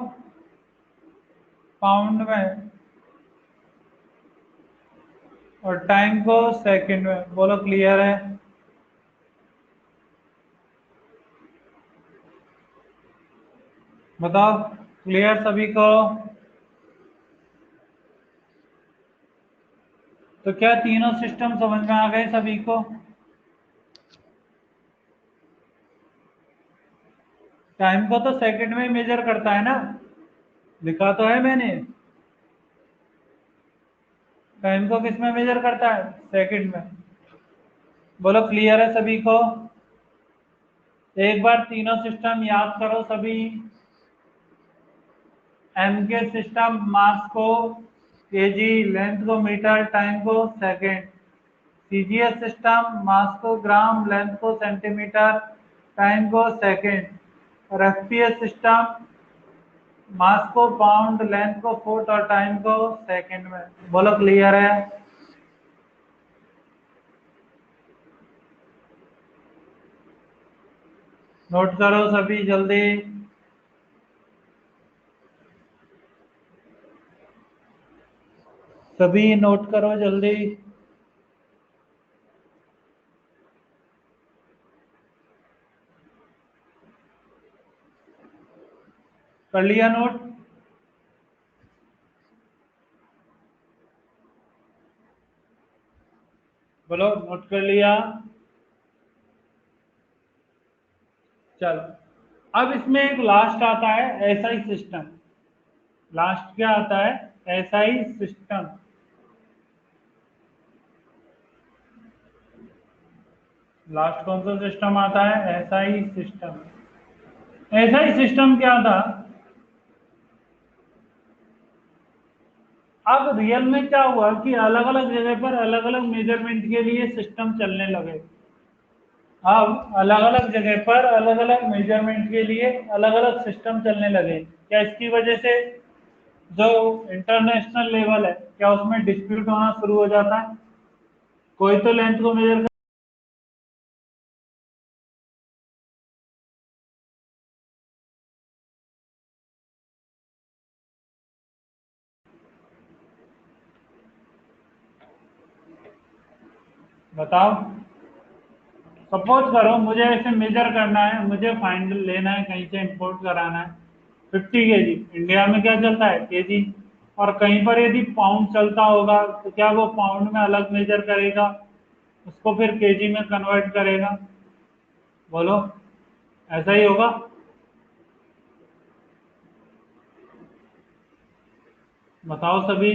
पाउंड में और टाइम को सेकंड में। बोलो क्लियर है? बताओ क्लियर सभी को? तो क्या तीनों सिस्टम समझ में आ गए सभी को? टाइम को तो सेकंड में मेजर करता है ना, लिखा तो है मैंने। टाइम को किस में मेजर करता है? सेकंड में। बोलो क्लियर है सभी को? एक बार तीनों सिस्टम याद करो सभी। एम के सिस्टम मास को केजी, लेंथ को मीटर, टाइम को सेकंड। CGS सिस्टम मास को ग्राम, लेंथ को सेंटीमीटर, टाइम को सेकंड। और FPS सिस्टम मास को पाउंड, लेंथ को फुट और टाइम को सेकंड में। बोलो क्लियर है? नोट करो सभी जल्दी। सभी नोट करो जल्दी। कर लिया नोट? बोलो नोट कर लिया? चलो, अब इसमें एक लास्ट आता है SI सिस्टम। लास्ट क्या आता है? SI system. लास्ट कौन सा सिस्टम आता है? SI system. SI सिस्टम क्या था? अब रियल में क्या हुआ कि अलग अलग जगह पर अलग अलग मेजरमेंट के लिए सिस्टम चलने लगे। अब अलग अलग जगह पर अलग अलग मेजरमेंट के लिए अलग अलग सिस्टम चलने लगे। क्या इसकी वजह से जो इंटरनेशनल लेवल है, क्या उसमें डिस्प्यूट होना शुरू हो जाता है? कोई तो लेंथ को मेजर कर। बताओ। सपोज करो मुझे ऐसे मेजर करना है, मुझे फाइंड लेना है, कहीं से इंपोर्ट कराना है 50 kg। इंडिया में क्या चलता है? केजी। और कहीं पर यदि पाउंड चलता होगा तो क्या वो पाउंड में अलग मेजर करेगा, उसको फिर केजी में कन्वर्ट करेगा? बोलो ऐसा ही होगा? बताओ सभी।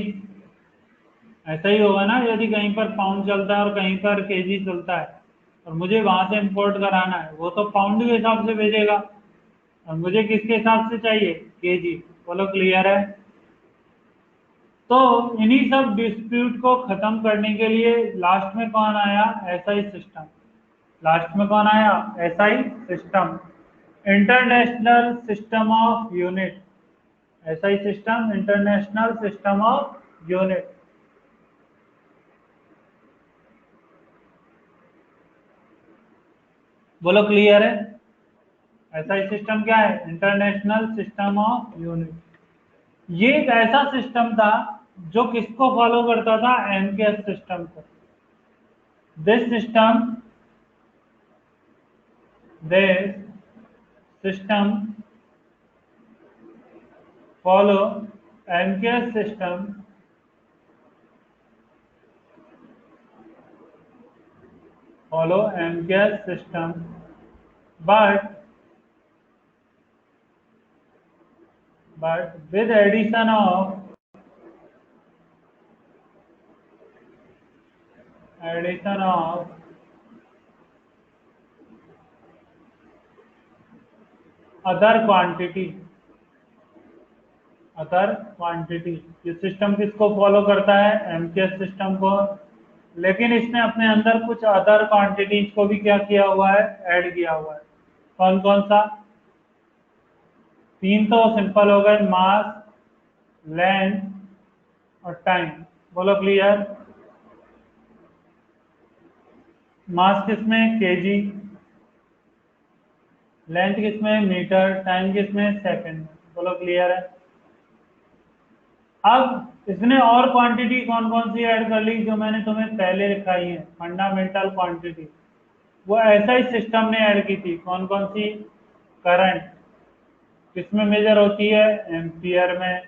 ऐसा ही होगा ना? यदि कहीं पर पाउंड चलता है और कहीं पर केजी चलता है और मुझे वहां से इंपोर्ट कराना है, वो तो पाउंड के हिसाब से भेजेगा और मुझे किसके हिसाब से चाहिए? केजी। बोलो क्लियर है? तो इन्हीं सब डिस्प्यूट को खत्म करने के लिए लास्ट में कौन आया? SI system. लास्ट में कौन आया? SI system, international system of unit. SI system, international system of unit. बोलो क्लियर है? एसआई सिस्टम क्या है? International system of unit. ये एक ऐसा सिस्टम था जो किसको फॉलो करता था? एमकेएस सिस्टम को। This system follow MKS system but with addition of other quantity. ये सिस्टम किसको फॉलो करता है? एमकेएस सिस्टम को। लेकिन इसने अपने अंदर कुछ अदर क्वांटिटीज को भी क्या किया हुआ है? ऐड किया हुआ है। कौन कौन सा? तीन तो सिंपल हो गए, मास, लेंथ और टाइम। बोलो क्लियर? मास किसमें? केजी। लेंथ किसमें? मीटर। टाइम किसमें? सेकंड। बोलो क्लियर है? अब इसने और क्वांटिटी कौन कौन सी ऐड कर ली जो मैंने तुम्हें पहले लिखाई है, फंडामेंटल क्वांटिटी। वो ऐसा ही सिस्टम ने ऐड की थी। कौन कौन सी? करंट किसमें मेजर होती है? एम्पियर में।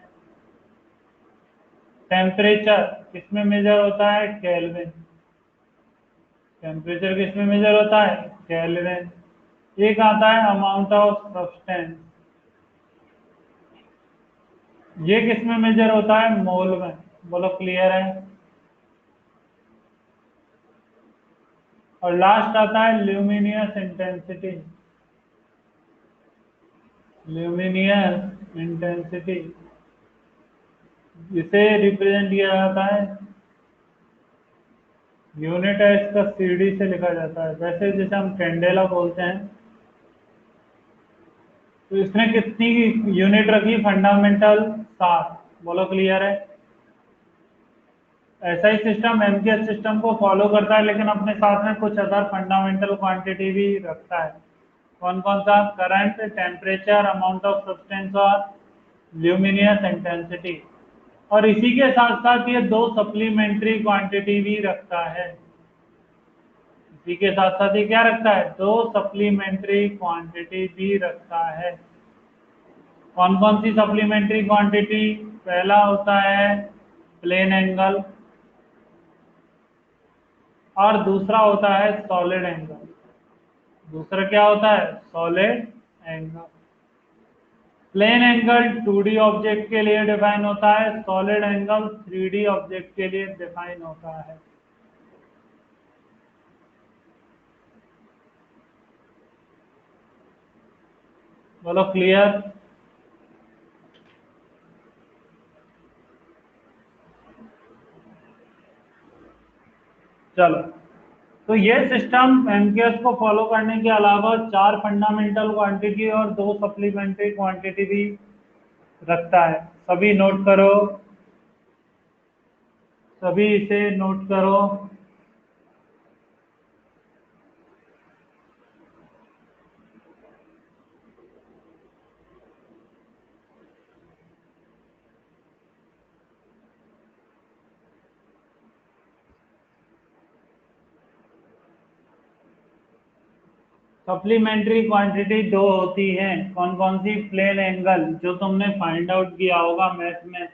टेम्परेचर किसमें मेजर होता है? केल्विन। टेम्परेचर किसमें मेजर होता है? केल्विन। एक आता है अमाउंट ऑफ सब्सटेंस, ये किसमें मेजर होता है? मोल में। बोलो क्लियर है? और लास्ट आता है ल्यूमिनियस इंटेंसिटी। ल्यूमिनियस इंटेंसिटी इसे रिप्रेजेंट किया जाता है, यूनिट है इसका सीडी से लिखा जाता है। वैसे जैसे हम कैंडेला बोलते हैं, तो इसने कितनी यूनिट रखी? फंडामेंटल 7। बोलो क्लियर है? ऐसा ही सिस्टम एमकेएस सिस्टम को फॉलो करता है, लेकिन अपने साथ में कुछ अदर फंडामेंटल क्वांटिटी भी रखता है। कौन कौन सा? Current, temperature, amount of substance और ल्यूमिनियस इंटेंसिटी। और इसी के साथ साथ ये दो सप्लीमेंट्री क्वांटिटी भी रखता है। इसी के साथ साथ ये क्या रखता है? दो सप्लीमेंट्री क्वांटिटी भी रखता है। कौन कौन सी सप्लीमेंट्री क्वांटिटी? पहला होता है प्लेन एंगल और दूसरा होता है सॉलिड एंगल। दूसरा क्या होता है? Solid angle. Plane angle 2D object के लिए डिफाइन होता है, सॉलिड एंगल 3D ऑब्जेक्ट के लिए डिफाइन होता है। बोलो क्लियर? चलो, तो ये सिस्टम एमकेएस को फॉलो करने के अलावा चार फंडामेंटल क्वांटिटी और दो सप्लीमेंट्री क्वांटिटी भी रखता है। सभी नोट करो, सभी इसे नोट करो। सप्लीमेंट्री क्वांटिटी दो होती हैं। कौन कौन सी? प्लेन एंगल, जो तुमने फाइंड आउट किया होगा मैथ में,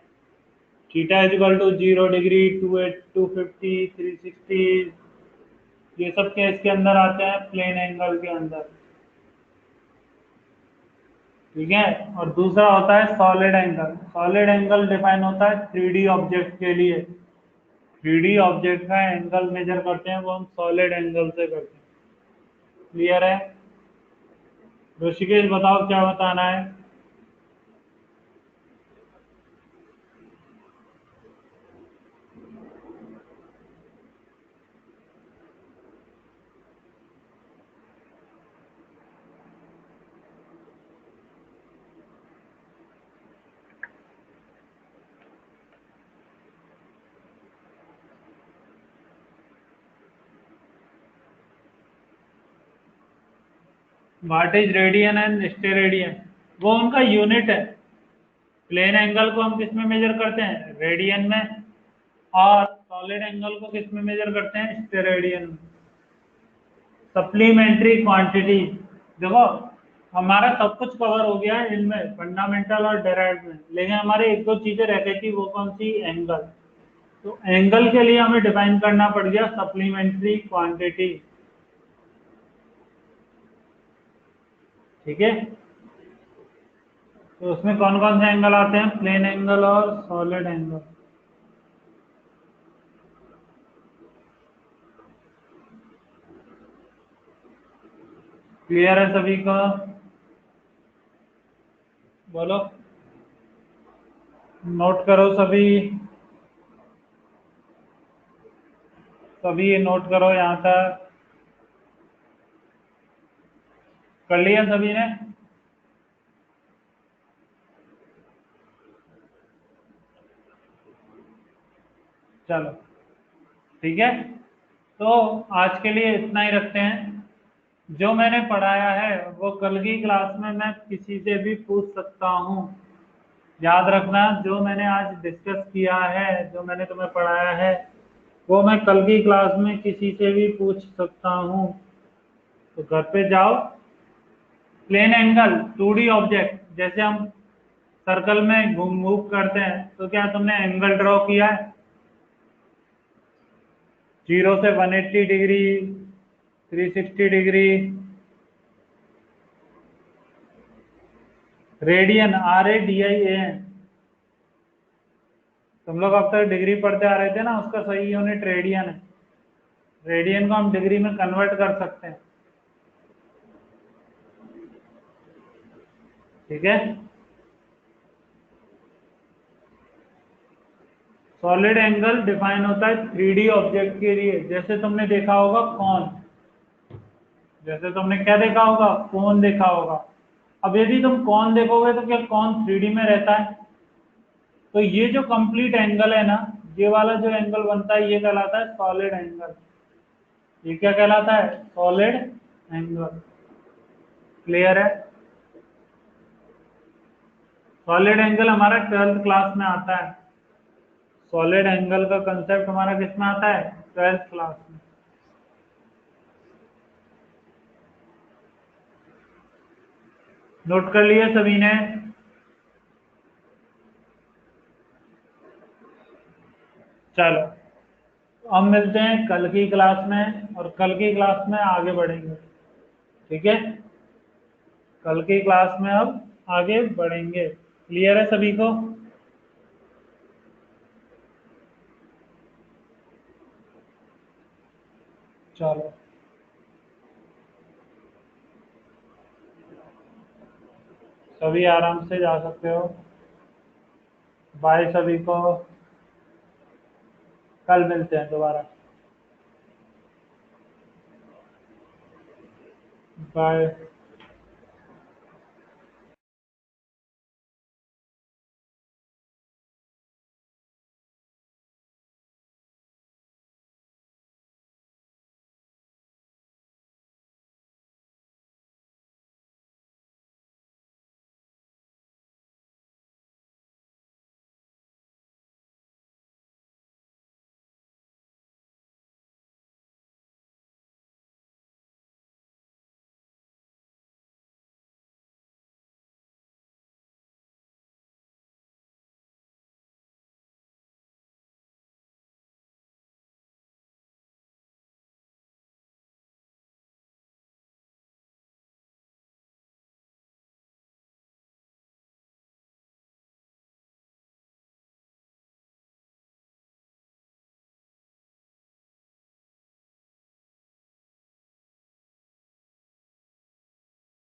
थीटा इक्वल टू 0 डिग्री, 250, 360, ये सब क्या इसके अंदर आते हैं? प्लेन एंगल के अंदर। ठीक है। और दूसरा होता है solid angle. Solid angle define होता है 3D ऑब्जेक्ट के लिए। 3D ऑब्जेक्ट का एंगल मेजर करते हैं वो हम सॉलिड एंगल से करते हैं। क्लियर है? ऋषिकेश बताओ क्या बताना है? What is radian and steradian, वो उनका यूनिट है। प्लेन एंगल को हम किस में मेजर करते हैं, रेडियन में, और सॉलिड एंगल को किस में मेजर करते हैं, स्टेरेडियन में। सप्लीमेंट्री क्वांटिटी, देखो हमारा सब कुछ कवर हो गया है इनमें, फंडामेंटल और डेराइव्ड में, लेकिन हमारे एक दो चीजें रह गई थी, वो कौन सी, एंगल। तो एंगल के लिए हमें डिफाइन करना पड़ गया सप्लीमेंट्री क्वांटिटी। ठीक है, तो उसमें कौन कौन से एंगल आते हैं, प्लेन एंगल और सॉलिड एंगल। क्लियर है सभी को, बोलो, नोट करो सभी, सभी नोट करो यहाँ तक, कर लिया सभी ने। चलो ठीक है, तो आज के लिए इतना ही रखते हैं। जो मैंने पढ़ाया है वो कल की क्लास में मैं किसी से भी पूछ सकता हूँ। याद रखना, जो मैंने आज डिस्कस किया है, जो मैंने तुम्हें पढ़ाया है, वो मैं कल की क्लास में किसी से भी पूछ सकता हूँ। तो घर पे जाओ, प्लेन एंगल 2D ऑब्जेक्ट, जैसे हम सर्कल में घूम मूव करते हैं, तो क्या तुमने एंगल ड्रॉ किया है, 0 से 180 डिग्री, 360 डिग्री, रेडियन, RADIAN। तुम लोग अब तक डिग्री पढ़ते आ रहे थे ना, उसका सही यूनिट रेडियन है। रेडियन को हम डिग्री में कन्वर्ट कर सकते हैं। ठीक है, सॉलिड एंगल डिफाइन होता है 3D ऑब्जेक्ट के लिए, जैसे तुमने देखा होगा कौन, जैसे तुमने क्या देखा होगा, कौन देखा होगा। अब यदि तुम कौन देखोगे तो क्या कौन 3D में रहता है, तो ये जो कंप्लीट एंगल है ना, ये वाला जो एंगल बनता है, ये कहलाता है सॉलिड एंगल। ये क्या कहलाता है, सॉलिड एंगल। क्लियर है, सॉलिड एंगल हमारा 12th क्लास में आता है। सॉलिड एंगल का कंसेप्ट हमारा किस में आता है, 12th क्लास में। नोट कर लिए सभी ने। चलो, हम मिलते हैं कल की क्लास में, और कल की क्लास में आगे बढ़ेंगे। ठीक है, कल की क्लास में अब आगे बढ़ेंगे। क्लियर है सभी को, चलो सभी आराम से जा सकते हो। बाय सभी को, कल मिलते हैं दोबारा। बाय।